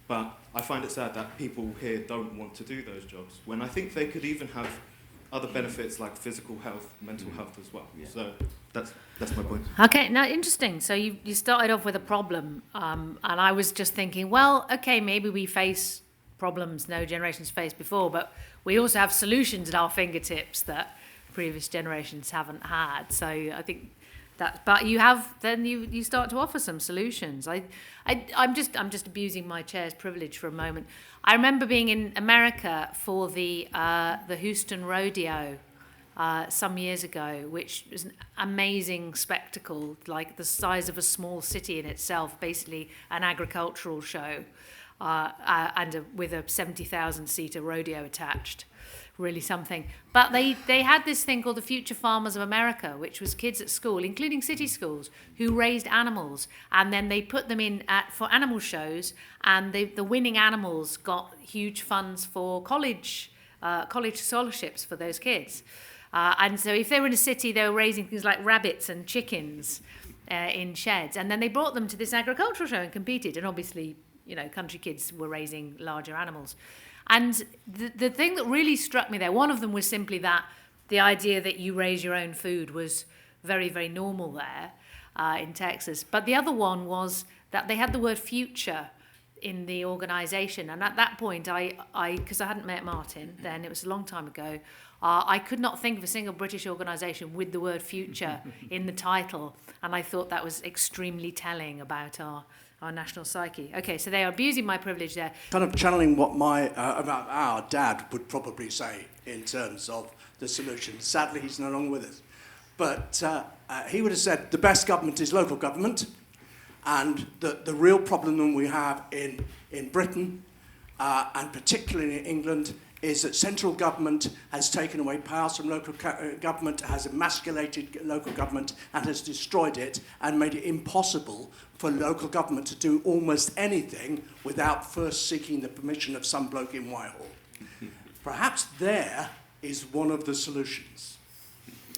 but I find it sad that people here don't want to do those jobs, when I think they could even have other benefits like physical health, mental health as well. Yeah. So that's my point. Okay, now interesting. So you started off with a problem, and I was just thinking, well, okay, maybe we face problems no generations faced before, but we also have solutions at our fingertips that previous generations haven't had. So I think that, but you start to offer some solutions. I'm just abusing my chair's privilege for a moment. I remember being in America for the Houston Rodeo some years ago, which was an amazing spectacle, like the size of a small city in itself, basically an agricultural show, with a 70,000-seater rodeo attached. Really something. But they had this thing called the Future Farmers of America, which was kids at school, including city schools, who raised animals, and then they put them in for animal shows, and the winning animals got huge funds for college scholarships for those kids. And so if they were in a city, they were raising things like rabbits and chickens in sheds, and then they brought them to this agricultural show and competed, and obviously, country kids were raising larger animals. And the thing that really struck me there, one of them was simply that the idea that you raise your own food was very, very normal there in Texas. But the other one was that they had the word future in the organisation. And at that point, because I hadn't met Martin then, it was a long time ago, I could not think of a single British organisation with the word future in the title. And I thought that was extremely telling about our national psyche. Okay, so they are abusing my privilege there. Kind of channeling what about our dad would probably say in terms of the solution. Sadly, he's no longer with us. But he would have said the best government is local government, and the real problem that we have in Britain, and particularly in England, is that central government has taken away powers from local government, has emasculated local government, and has destroyed it and made it impossible for local government to do almost anything without first seeking the permission of some bloke in Whitehall. Perhaps there is one of the solutions.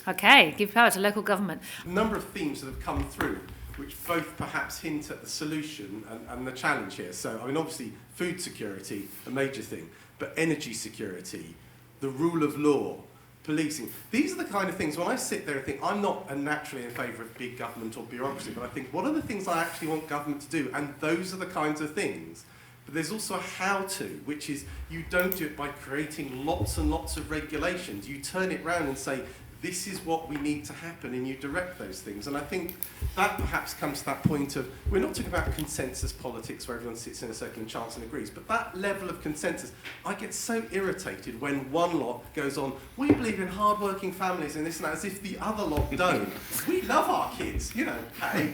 Okay, give power to local government. A number of themes that have come through, which both perhaps hint at the solution and the challenge here. So, I mean, obviously, food security, a major thing, but energy security, the rule of law, policing. These are the kind of things, when I sit there and think, I'm not naturally in favour of big government or bureaucracy, but I think, what are the things I actually want government to do? And those are the kinds of things. But there's also a how-to, which is you don't do it by creating lots and lots of regulations. You turn it round and say, this is what we need to happen, and you direct those things. And I think that perhaps comes to that point of, we're not talking about consensus politics where everyone sits in a circle and chants and agrees, but that level of consensus, I get so irritated when one lot goes on, we believe in hard-working families and this and that, as if the other lot don't. We love our kids, hey?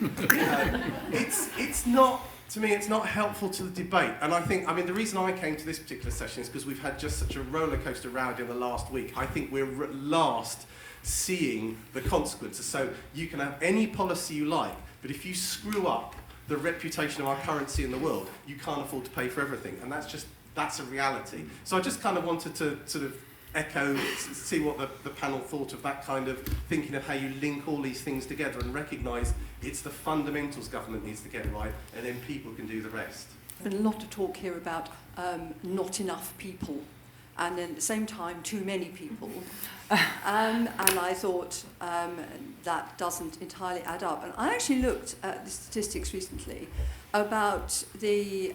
It's not, to me, it's not helpful to the debate. And I think, the reason I came to this particular session is because we've had just such a roller coaster ride in the last week. I think we're at last seeing the consequences. So you can have any policy you like, but if you screw up the reputation of our currency in the world, you can't afford to pay for everything. And that's a reality. So I just kind of wanted to sort of echo, see what the panel thought of that kind of thinking of how you link all these things together and recognise it's the fundamentals government needs to get right, and then people can do the rest. There's been a lot of talk here about not enough people, and at the same time, too many people. And I thought that doesn't entirely add up. And I actually looked at the statistics recently about the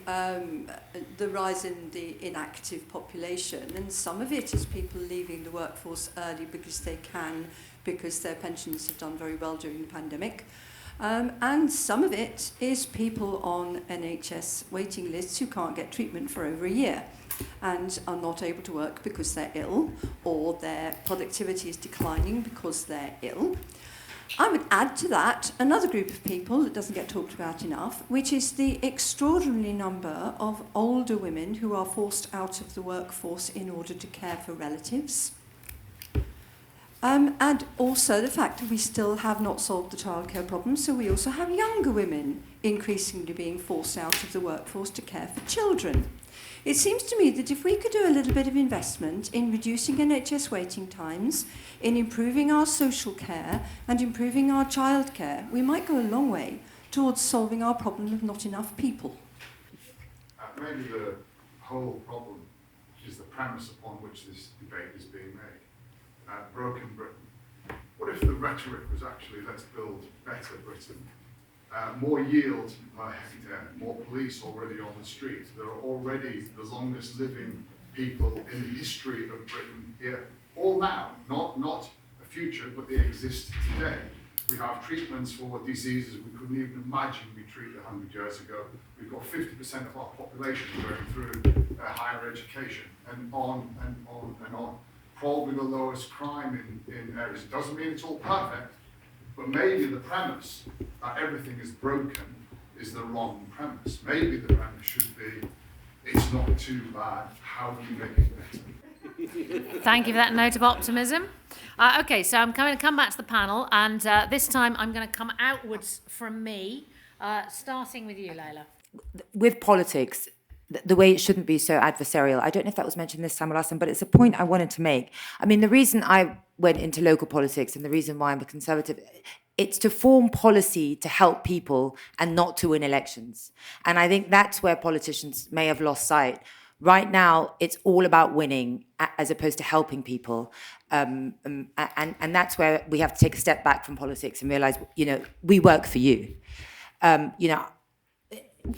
rise in the inactive population, and some of it is people leaving the workforce early because they can, because their pensions have done very well during the pandemic. And some of it is people on NHS waiting lists who can't get treatment for over a year and are not able to work because they're ill, or their productivity is declining because they're ill. I would add to that another group of people that doesn't get talked about enough, which is the extraordinary number of older women who are forced out of the workforce in order to care for relatives. And also the fact that we still have not solved the childcare problem, so we also have younger women increasingly being forced out of the workforce to care for children. It seems to me that if we could do a little bit of investment in reducing NHS waiting times, in improving our social care and improving our childcare, we might go a long way towards solving our problem of not enough people. Maybe the whole problem is the premise upon which this debate is being made. Broken Britain. What if the rhetoric was actually, let's build better Britain? More yield per hectare, more police already on the street. There are already the longest living people in the history of Britain here. All now, not a future, but they exist today. We have treatments for diseases we couldn't even imagine we treated 100 years ago. We've got 50% of our population going through higher education, and on and on and on. Probably the lowest crime in areas. It doesn't mean it's all perfect, but maybe the premise that everything is broken is the wrong premise. Maybe the premise should be, it's not too bad, how do you make it better? Thank you for that note of optimism. Okay, so I'm going to come back to the panel, and this time I'm going to come outwards from me, starting with you, Laila. With politics, the way it shouldn't be so adversarial. I don't know if that was mentioned this time or last time, but it's a point I wanted to make. I mean, the reason I went into local politics and the reason why I'm a Conservative, it's to form policy to help people and not to win elections. And I think that's where politicians may have lost sight. Right now, it's all about winning as opposed to helping people. And that's where we have to take a step back from politics and realize, we work for you.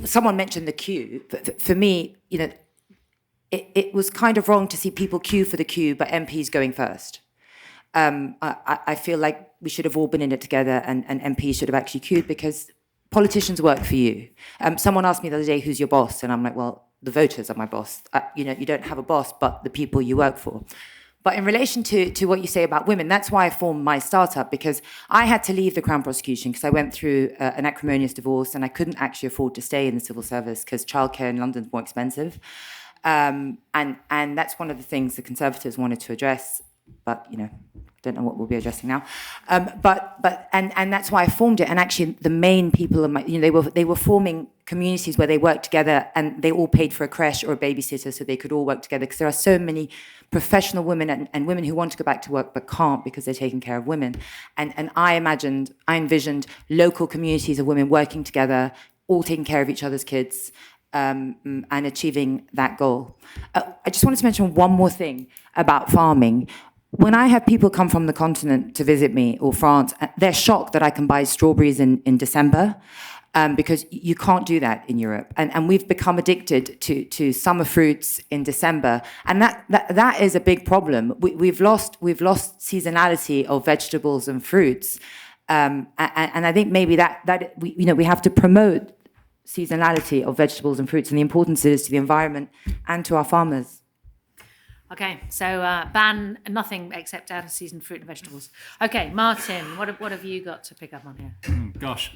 Someone mentioned the queue. For me, it was kind of wrong to see people queue for the queue, but MPs going first. I feel like we should have all been in it together, and MPs should have actually queued, because politicians work for you. Someone asked me the other day, who's your boss? And I'm like, well, the voters are my boss. You don't have a boss, but the people you work for. But in relation to what you say about women, that's why I formed my startup, because I had to leave the Crown prosecution because I went through an acrimonious divorce and I couldn't actually afford to stay in the civil service because childcare in London is more expensive. And that's one of the things the Conservatives wanted to address, but, don't know what we'll be addressing now. But that's why I formed it. And actually the main people of my, they were forming communities where they worked together and they all paid for a creche or a babysitter so they could all work together, because there are so many professional women and women who want to go back to work but can't because they're taking care of women. And I envisioned local communities of women working together, all taking care of each other's kids, and achieving that goal. I just wanted to mention one more thing about farming. When I have people come from the continent to visit me, or France, they're shocked that I can buy strawberries in December, because you can't do that in Europe. And we've become addicted to summer fruits in December. And that is a big problem. We've lost seasonality of vegetables and fruits. And I think maybe that we have to promote seasonality of vegetables and fruits and the importance it is to the environment and to our farmers. Okay, so ban nothing except out-of-season fruit and vegetables. Okay, Martin, what have you got to pick up on here? Gosh,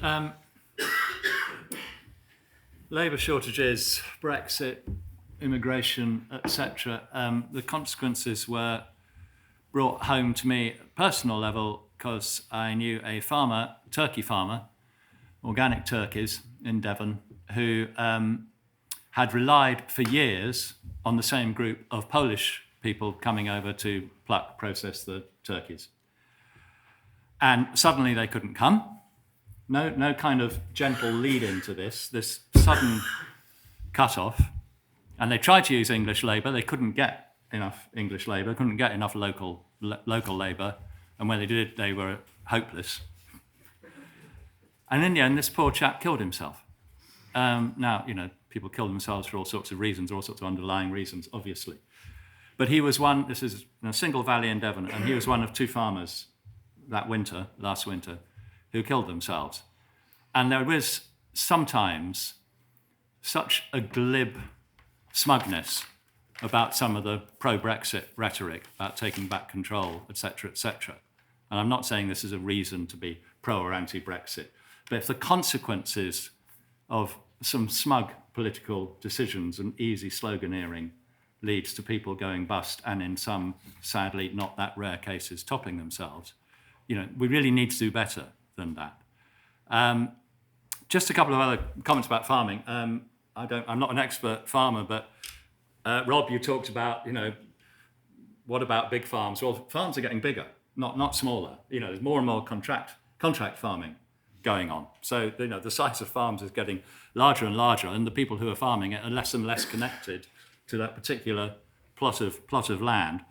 labour shortages, Brexit, immigration, etc. The consequences were brought home to me at a personal level because I knew a farmer, turkey farmer, organic turkeys in Devon, who had relied for years on the same group of Polish people coming over to process the turkeys. And suddenly they couldn't come. No kind of gentle lead into this sudden cut-off. And they tried to use English labour. They couldn't get enough English labour, couldn't get enough local labour. And when they did, they were hopeless. And in the end, this poor chap killed himself. Now, people kill themselves for all sorts of reasons, all sorts of underlying reasons, obviously. But he was one, this is a single valley in Devon, and he was one of two farmers last winter, who killed themselves. And there was sometimes such a glib smugness about some of the pro-Brexit rhetoric, about taking back control, etc., etc. And I'm not saying this is a reason to be pro or anti-Brexit, but if the consequences of some smug political decisions and easy sloganeering leads to people going bust and in some, sadly, not that rare cases, toppling themselves. We really need to do better than that. Just a couple of other comments about farming. I'm not an expert farmer, but Rob, you talked about, what about big farms? Well, farms are getting bigger, not smaller. There's more and more contract farming going on. So, the size of farms is getting larger and larger, and the people who are farming it are less and less connected to that particular plot of land.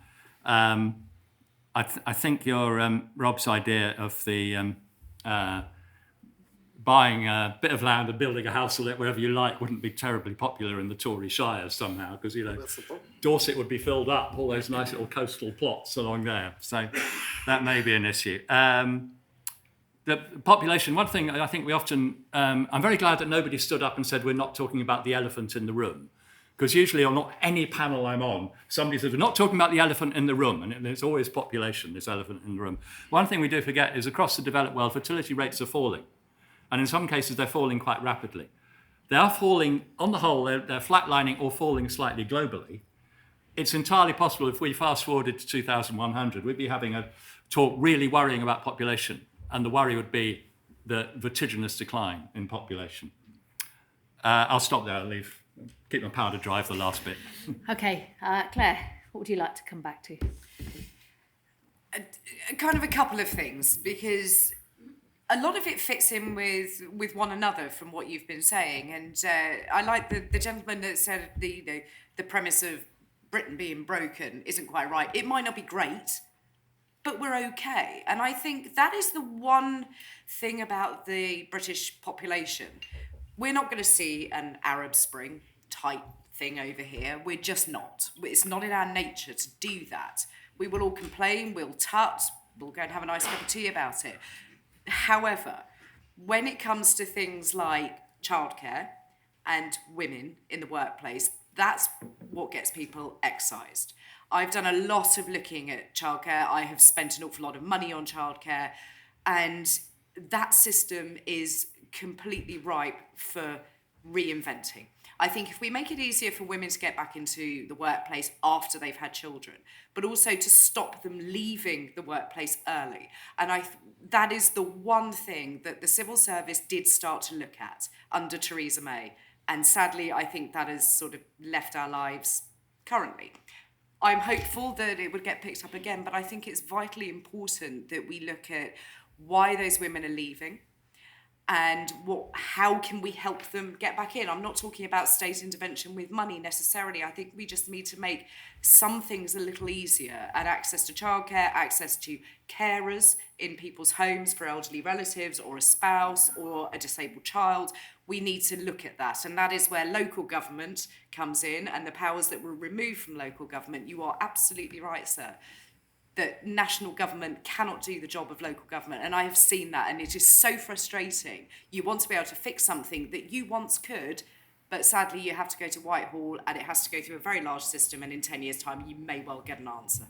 I think your Rob's idea of the buying a bit of land and building a house on it wherever you like wouldn't be terribly popular in the Tory shires somehow, because Dorset would be filled up, all those nice little coastal plots along there. So that may be an issue. The population, one thing I think we often, I'm very glad that nobody stood up and said we're not talking about the elephant in the room. Because usually on not any panel I'm on, somebody says, we're not talking about the elephant in the room, and there's always population, this elephant in the room. One thing we do forget is across the developed world, fertility rates are falling. And in some cases, they're falling quite rapidly. They are falling, on the whole, they're flatlining or falling slightly globally. It's entirely possible if we fast forwarded to 2100, we'd be having a talk really worrying about population. And the worry would be the vertiginous decline in population. I'll stop there, I'll keep my powder dry for the last bit. Okay, Claire, what would you like to come back to? Kind of a couple of things, because a lot of it fits in with one another from what you've been saying. And I like the gentleman that said the premise of Britain being broken isn't quite right. It might not be great, but we're okay. And I think that is the one thing about the British population. We're not going to see an Arab Spring type thing over here. We're just not. It's not in our nature to do that. We will all complain, we'll tut, we'll go and have a nice cup of tea about it. However, when it comes to things like childcare and women in the workplace, that's what gets people excised. I've done a lot of looking at childcare. I have spent an awful lot of money on childcare, and that system is completely ripe for reinventing. I think if we make it easier for women to get back into the workplace after they've had children, but also to stop them leaving the workplace early. And that is the one thing that the civil service did start to look at under Theresa May. And sadly, I think that has sort of left our lives currently. I'm hopeful that it would get picked up again, but I think it's vitally important that we look at why those women are leaving, and how can we help them get back in. I'm not talking about state intervention with money necessarily. I think we just need to make some things a little easier, and access to childcare, access to carers in people's homes for elderly relatives or a spouse or a disabled child. We need to look at that, and that is where local government comes in and the powers that were removed from local government. You are absolutely right, sir, that national government cannot do the job of local government. And I have seen that, and it is so frustrating. You want to be able to fix something that you once could, but sadly you have to go to Whitehall and it has to go through a very large system, and in 10 years' time you may well get an answer.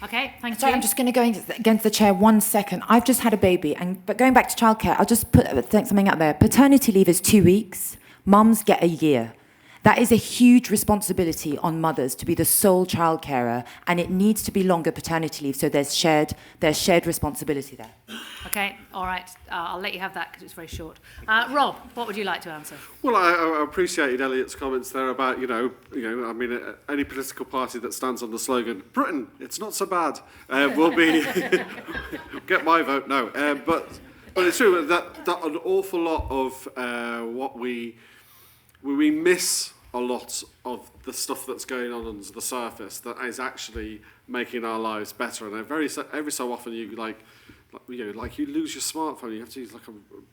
Okay, thank you. Sorry, I'm just going to go against the chair 1 second. I've just had a baby, but going back to childcare, I'll just put something out there. Paternity leave is 2 weeks. Mums get a year. That is a huge responsibility on mothers to be the sole child carer, and it needs to be longer paternity leave, so there's shared responsibility there. Okay, all right. I'll let you have that because it's very short. Rob, what would you like to answer? Well, I appreciated Elliot's comments there about, I mean, any political party that stands on the slogan, Britain, it's not so bad, will be, get my vote, no. But it's true that an awful lot of what we miss a lot of the stuff that's going on under the surface that is actually making our lives better. And every so often you you lose your smartphone. You have to use like a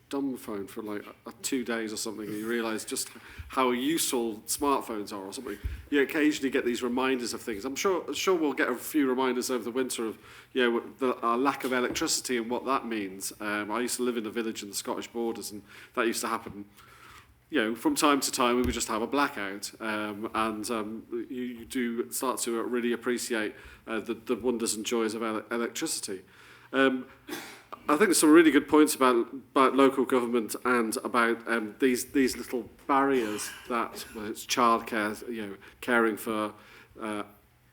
dumb phone for like 2 days or something, and you realise just how useful smartphones are or something. You occasionally get these reminders of things. I'm sure we'll get a few reminders over the winter of the lack of electricity and what that means. I used to live in a village in the Scottish borders, and that used to happen. From time to time, we would just have a blackout, and you do start to really appreciate the wonders and joys of electricity. I think there's some really good points about local government and about these little barriers that, whether it's childcare, caring for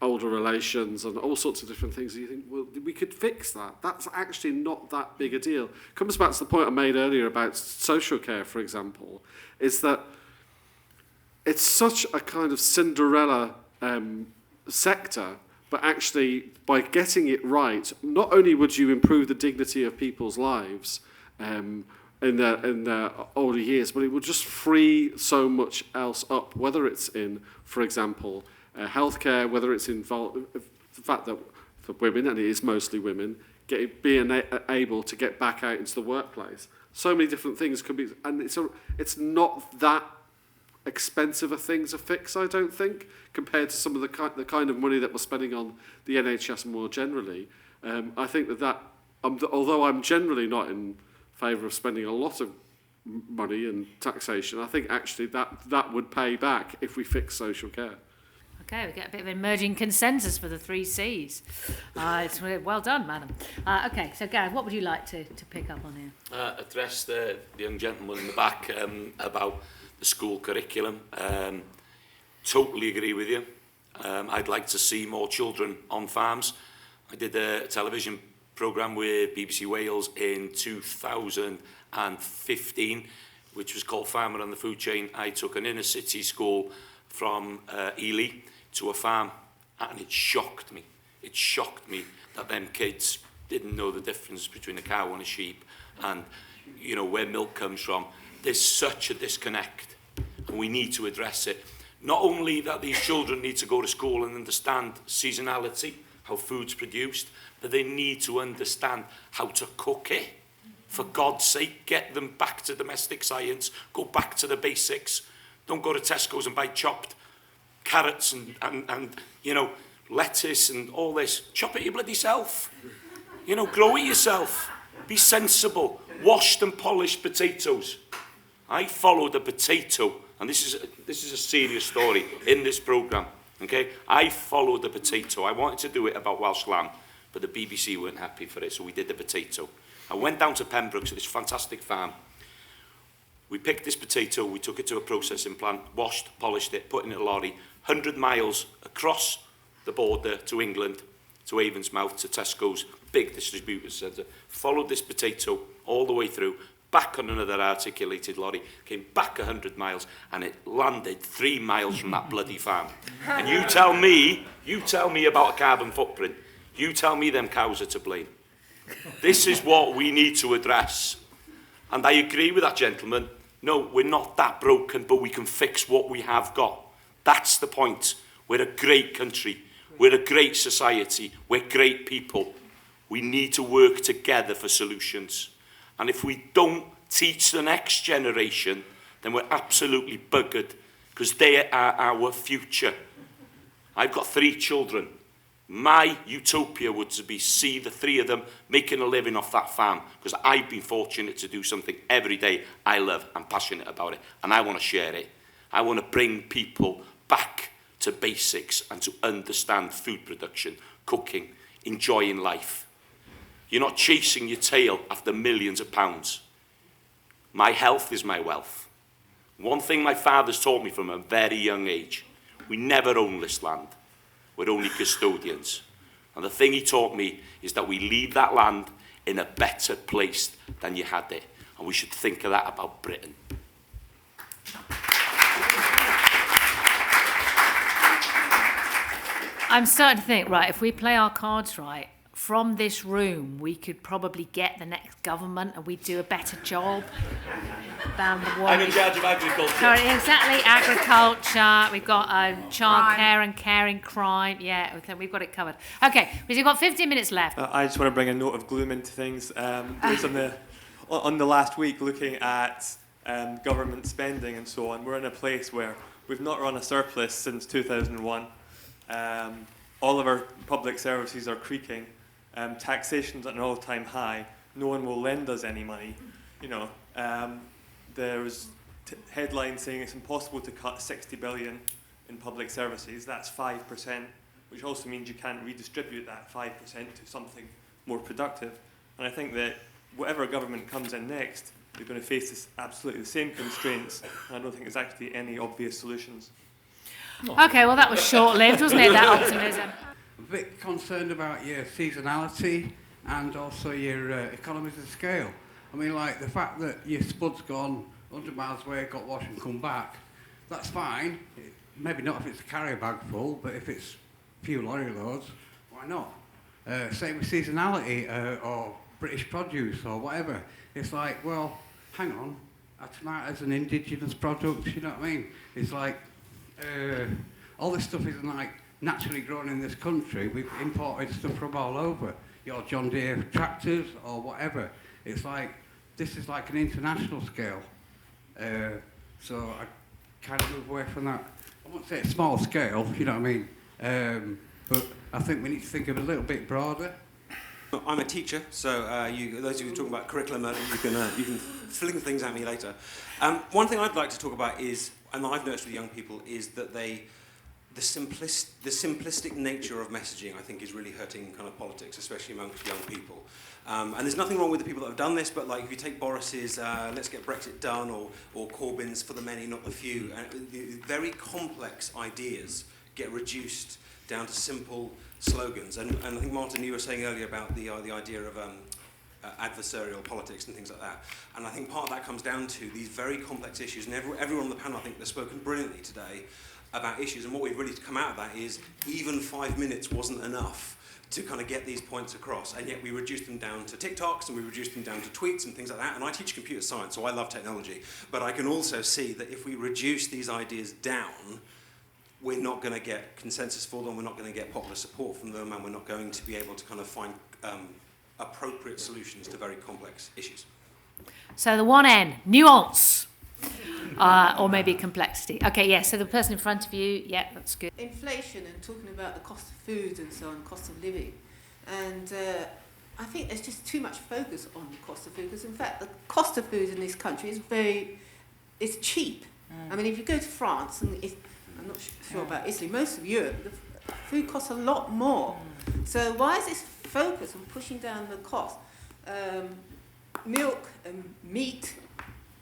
older relations and all sorts of different things. You think, well, we could fix that. That's actually not that big a deal. Comes back to the point I made earlier about social care, for example, is that it's such a kind of Cinderella sector. But actually, by getting it right, not only would you improve the dignity of people's lives in their older years, but it would just free so much else up, whether it's in, for example, healthcare, whether it's in the fact that for women, and it is mostly women, being able to get back out into the workplace. So many different things could be, and it's not that expensive a thing to fix, I don't think, compared to some of the kind of money that we're spending on the NHS more generally. I think that although I'm generally not in favour of spending a lot of money and taxation, I think actually that would pay back if we fix social care. Okay, we get a bit of emerging consensus for the 3 Cs. It's well done, madam. Okay, so Gareth, what would you like to pick up on here? Address the young gentleman in the back about the school curriculum. Totally agree with you. I'd like to see more children on farms. I did a television programme with BBC Wales in 2015, which was called Farmer on the Food Chain. I took an inner city school from Ely to a farm, and it shocked me. It shocked me that them kids didn't know the difference between a cow and a sheep, and where milk comes from. There's such a disconnect, and we need to address it. Not only that these children need to go to school and understand seasonality, how food's produced, but they need to understand how to cook it. For God's sake, get them back to domestic science, go back to the basics. Don't go to Tesco's and buy chopped carrots and lettuce and all this. Chop it your bloody self. Grow it yourself. Be sensible. Washed and polished potatoes. I followed a potato, and this is a serious story in this programme, okay? I followed the potato. I wanted to do it about Welsh lamb, but the BBC weren't happy for it, so we did the potato. I went down to Pembroke to this fantastic farm. We picked this potato, we took it to a processing plant, washed, polished it, put it in a lorry, 100 miles across the border to England, to Avonsmouth, to Tesco's, big distribution centre, followed this potato all the way through, back on another articulated lorry, came back 100 miles, and it landed 3 miles from that bloody farm. And you tell me about a carbon footprint. You tell me them cows are to blame. This is what we need to address. And I agree with that gentleman. No, we're not that broken, but we can fix what we have got. That's the point. We're a great country. We're a great society. We're great people. We need to work together for solutions. And if we don't teach the next generation, then we're absolutely buggered, because they are our future. I've got 3 children. My utopia would be see the 3 of them making a living off that farm, because I've been fortunate to do something every day I love. I'm passionate about it, and I want to share it. I want to bring people back to basics and to understand food production, cooking, enjoying life. You're not chasing your tail after millions of pounds. My health is my wealth. One thing my father's taught me from a very young age: we never own this land. We're only custodians. And the thing he taught me is that we leave that land in a better place than you had it. And we should think of that about Britain. I'm starting to think, right, if we play our cards right, from this room, we could probably get the next government and we'd do a better job than the one. I'm in charge of agriculture. Sorry, exactly, agriculture. We've got childcare and caring crime. Yeah, we've got it covered. Okay, we've got 15 minutes left. I just want to bring a note of gloom into things. Based on the last week, looking at government spending and so on, we're in a place where we've not run a surplus since 2001. All of our public services are creaking. Taxation's at an all-time high. No one will lend us any money. There's headlines saying it's impossible to cut 60 billion in public services. That's 5%, which also means you can't redistribute that 5% to something more productive. And I think that whatever government comes in next, they're going to face absolutely the same constraints, and I don't think there's actually any obvious solutions. Okay, well that was short-lived, wasn't it, that optimism? A bit concerned about your seasonality and also your economies of scale. I mean, like the fact that your spud's gone 100 miles away, got washed and come back, that's fine. Maybe not if it's a carrier bag full, but if it's a few lorry loads, why not? Same with seasonality or British produce or whatever. It's like, well, hang on, a tomato's an indigenous product, you know what I mean? It's like, all this stuff isn't like naturally grown in this country. We've imported stuff from all over. Your John Deere tractors or whatever. It's like, this is like an international scale. So I kind of move away from that. I won't say it's small scale, you know what I mean? But I think we need to think of it a little bit broader. I'm a teacher, so those of you talking about curriculum, you can fling things at me later. One thing I'd like to talk about is, and I've noticed with young people, is that the simplistic nature of messaging, I think, is really hurting kind of politics, especially amongst young people. And there's nothing wrong with the people that have done this, but like if you take Boris's "Let's get Brexit done" or Corbyn's "For the many, not the few," very complex ideas get reduced down to simple slogans. And I think, Martin, you were saying earlier about the idea of adversarial politics and things like that. And I think part of that comes down to these very complex issues. And everyone on the panel, I think, has spoken brilliantly today about issues. And what we've really come out of that is even 5 minutes wasn't enough to kind of get these points across. And yet we reduced them down to TikToks and we reduced them down to tweets and things like that. And I teach computer science, so I love technology. But I can also see that if we reduce these ideas down, we're not going to get consensus for them, we're not going to get popular support from them, and we're not going to be able to kind of find appropriate solutions to very complex issues. So the one N, nuance, or maybe complexity. Okay, yeah, so the person in front of you, yeah, that's good. Inflation and talking about the cost of food and so on, cost of living. And I think there's just too much focus on the cost of food, because in fact the cost of food in this country is cheap. I mean, if you go to France, and I'm not sure about Italy, most of Europe, the food costs a lot more. So why is this focus on pushing down the cost? Milk and meat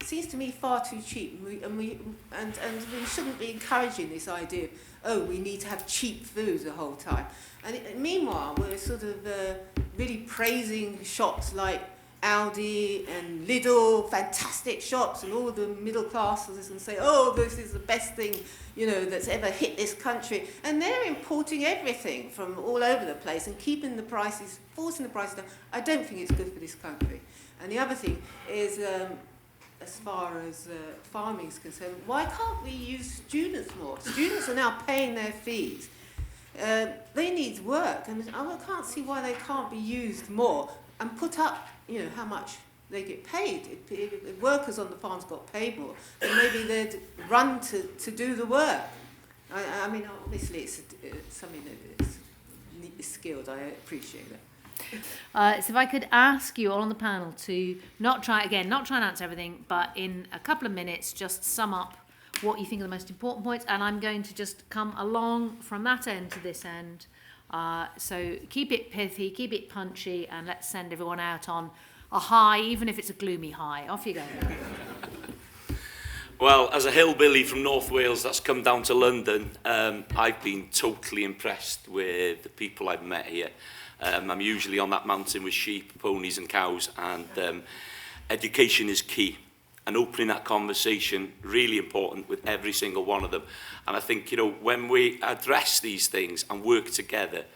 seems to me far too cheap, and we shouldn't be encouraging this idea of, we need to have cheap food the whole time. And meanwhile, we're sort of really praising shops like Aldi and Lidl, fantastic shops, and all the middle classes, and say, oh, this is the best thing, that's ever hit this country. And they're importing everything from all over the place and keeping the prices, forcing the prices down. I don't think it's good for this country. And the other thing is, as far as farming is concerned, why can't we use students more? Students are now paying their fees. They need work, and I can't see why they can't be used more and put up, how much they get paid. If workers on the farms got paid more, then maybe they'd run to do the work. I mean, obviously it's something that is skilled. I appreciate that. So if I could ask you all on the panel to not try and answer everything, but in a couple of minutes, just sum up what you think are the most important points, and I'm going to just come along from that end to this end. So keep it pithy, keep it punchy, and let's send everyone out on a high, even if it's a gloomy high. Off you go. Well, as a hillbilly from North Wales that's come down to London, I've been totally impressed with the people I've met here. I'm usually on that mountain with sheep, ponies and cows, and education is key. And opening that conversation, really important with every single one of them. And I think, when we address these things and work together,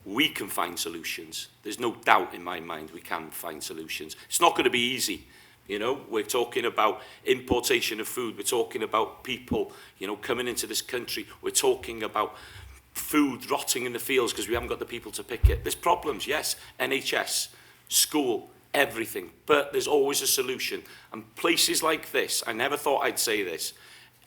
we can find solutions. There's no doubt in my mind we can find solutions. It's not going to be easy. We're talking about importation of food. We're talking about people, coming into this country. We're talking about food rotting in the fields because we haven't got the people to pick it. There's problems, yes, NHS, school, everything, but there's always a solution. And places like this, I never thought I'd say this,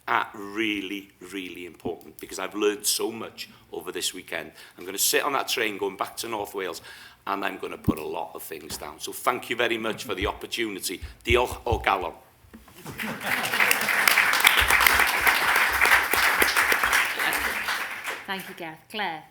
are really, really important, because I've learned so much over this weekend. I'm going to sit on that train going back to North Wales, and I'm going to put a lot of things down. So thank you very much for the opportunity. Diolch o galon. Thank you, Gareth. Claire.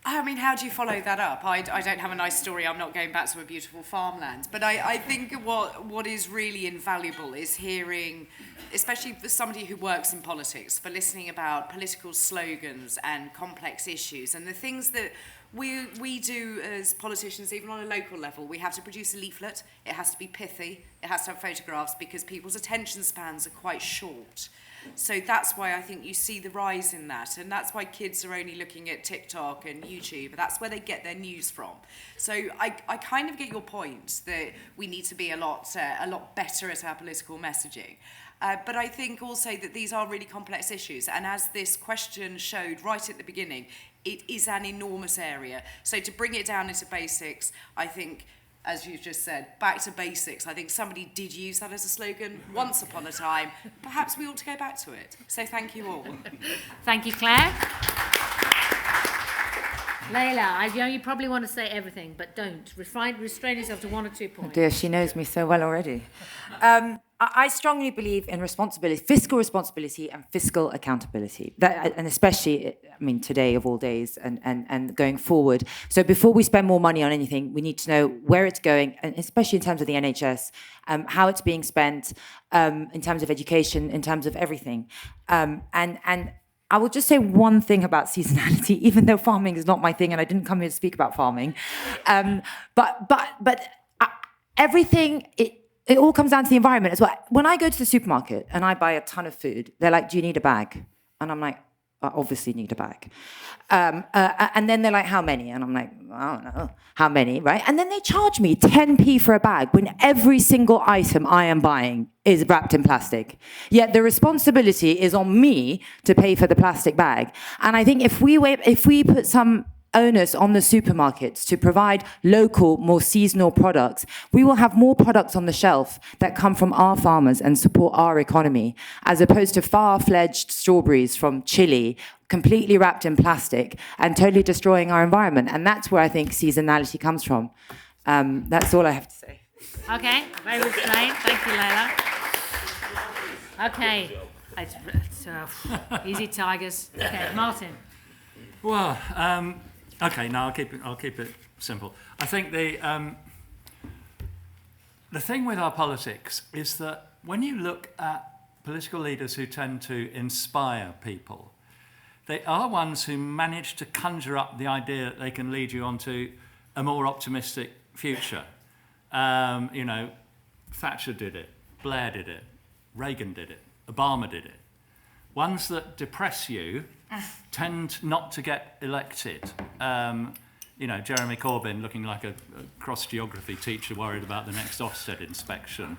I mean, how do you follow that up? I don't have a nice story. I'm not going back to a beautiful farmland. But I think what is really invaluable is hearing, especially for somebody who works in politics, for listening about political slogans and complex issues and the things that we do as politicians, even on a local level. We have to produce a leaflet. It has to be pithy. It has to have photographs because people's attention spans are quite short. So that's why I think you see the rise in that, and that's why kids are only looking at TikTok and YouTube. That's where they get their news from. So I kind of get your point that we need to be a lot better at our political messaging. But I think also that these are really complex issues, and as this question showed right at the beginning, it is an enormous area. So to bring it down into basics, I think, as you just said, back to basics. I think somebody did use that as a slogan once upon a time. Perhaps we ought to go back to it. So thank you all. Thank you, Claire. Laila, I know you probably want to say everything, but don't. Restrain yourself to 1 or 2 points. Oh dear, she knows me so well already. I strongly believe in responsibility, fiscal responsibility and fiscal accountability. And especially, I mean, today of all days and going forward. So before we spend more money on anything, we need to know where it's going, and especially in terms of the NHS, how it's being spent, in terms of education, in terms of everything. And I will just say one thing about seasonality, even though farming is not my thing, and I didn't come here to speak about farming. But everything, it all comes down to the environment as well. When I go to the supermarket and I buy a ton of food, they're like, do you need a bag? And I'm like, I obviously need a bag. And then they're like, how many? And I'm like, I don't know, how many, right? And then they charge me 10p for a bag when every single item I am buying is wrapped in plastic. Yet the responsibility is on me to pay for the plastic bag. And I think if we put some onus on the supermarkets to provide local, more seasonal products, we will have more products on the shelf that come from our farmers and support our economy, as opposed to far-fledged strawberries from Chile, completely wrapped in plastic and totally destroying our environment. And that's where I think seasonality comes from. That's all I have to say. Okay, very restrained. Thank you, Laila. Okay, easy tigers. Okay, Martin. Well, okay, no, I'll keep it simple. I think the thing with our politics is that when you look at political leaders who tend to inspire people, they are ones who manage to conjure up the idea that they can lead you onto a more optimistic future. You know, Thatcher did it, Blair did it, Reagan did it, Obama did it. Ones that depress you tend not to get elected. You know, Jeremy Corbyn looking like a cross-geography teacher worried about the next Ofsted inspection.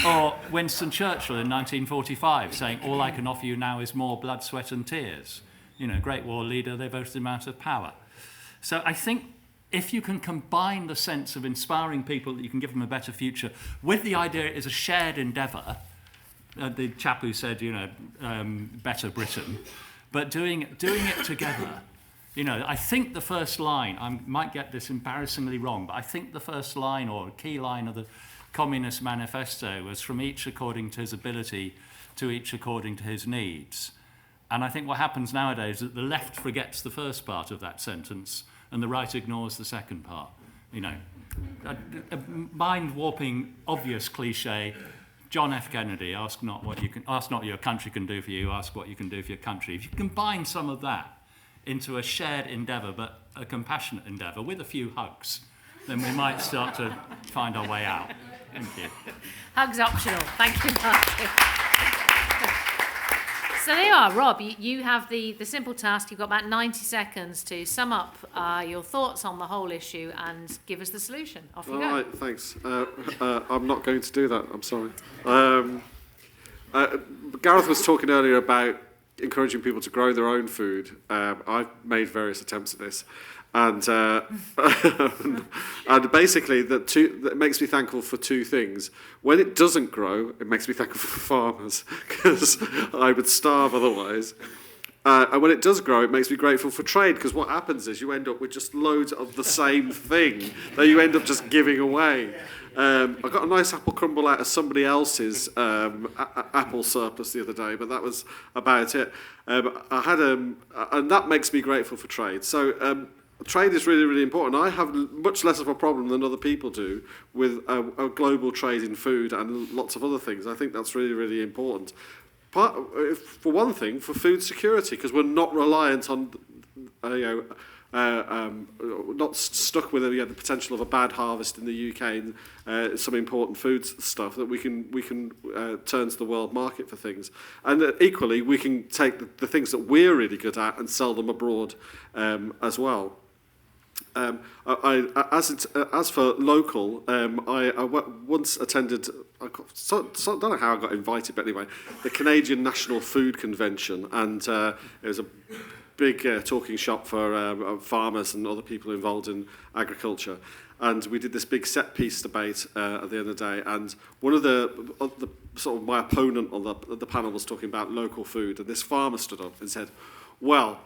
Or Winston Churchill in 1945 saying, all I can offer you now is more blood, sweat and tears. You know, great war leader, they voted him out of power. So I think if you can combine the sense of inspiring people that you can give them a better future with the idea it is a shared endeavour, the chap who said, you know, better Britain, but doing it together. You know, I think the first line, I might get this embarrassingly wrong, but I think the first line or key line of the Communist Manifesto was from each according to his ability to each according to his needs. And I think what happens nowadays is that the left forgets the first part of that sentence and the right ignores the second part. You know, a mind-warping, obvious cliche. John F. Kennedy, ask not what your country can do for you, ask what you can do for your country. If you combine some of that into a shared endeavour, but a compassionate endeavour with a few hugs, then we might start to find our way out. Thank you. Hugs optional. Thank you, Martin. So there you are, Rob. You have the simple task. You've got about 90 seconds to sum up your thoughts on the whole issue and give us the solution. Off you go. All right, thanks. I'm not going to do that. I'm sorry. Gareth was talking earlier about encouraging people to grow their own food. I've made various attempts at this. And and basically, that makes me thankful for two things. When it doesn't grow, it makes me thankful for farmers, because I would starve otherwise. And when it does grow, it makes me grateful for trade, because what happens is you end up with just loads of the same thing that you end up just giving away. I got a nice apple crumble out of somebody else's apple surplus the other day, but that was about it. I had and that makes me grateful for trade. So trade is really, really important. I have much less of a problem than other people do with a global trade in food and lots of other things. I think that's really, really important. For one thing, for food security, because we're not reliant on, not stuck with the potential of a bad harvest in the UK and some important food stuff that we can turn to the world market for things. And equally, we can take the things that we're really good at and sell them abroad as well. As for local, I once attended, I don't know how I got invited, but anyway, the Canadian National Food Convention, and it was a big talking shop for farmers and other people involved in agriculture. And we did this big set-piece debate at the end of the day, and one of the sort of my opponent on the panel was talking about local food, and this farmer stood up and said, well,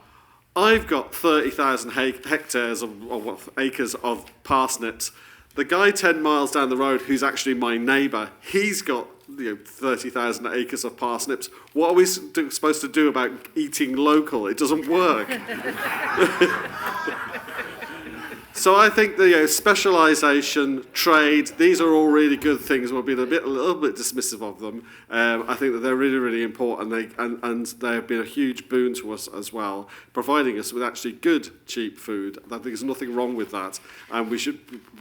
I've got 30,000 hectares of acres of parsnips. The guy 10 miles down the road, who's actually my neighbour, he's got 30,000 acres of parsnips. What are we supposed to do about eating local? It doesn't work. So I think the specialisation, trade, these are all really good things. We'll be a little bit dismissive of them. I think that they're really, really important, and they have been a huge boon to us as well, providing us with actually good, cheap food. I think there's nothing wrong with that, and we should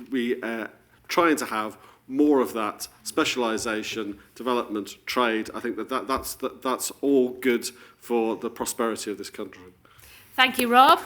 be trying to have more of that specialisation, development, trade. I think that's all good for the prosperity of this country. Thank you, Rob.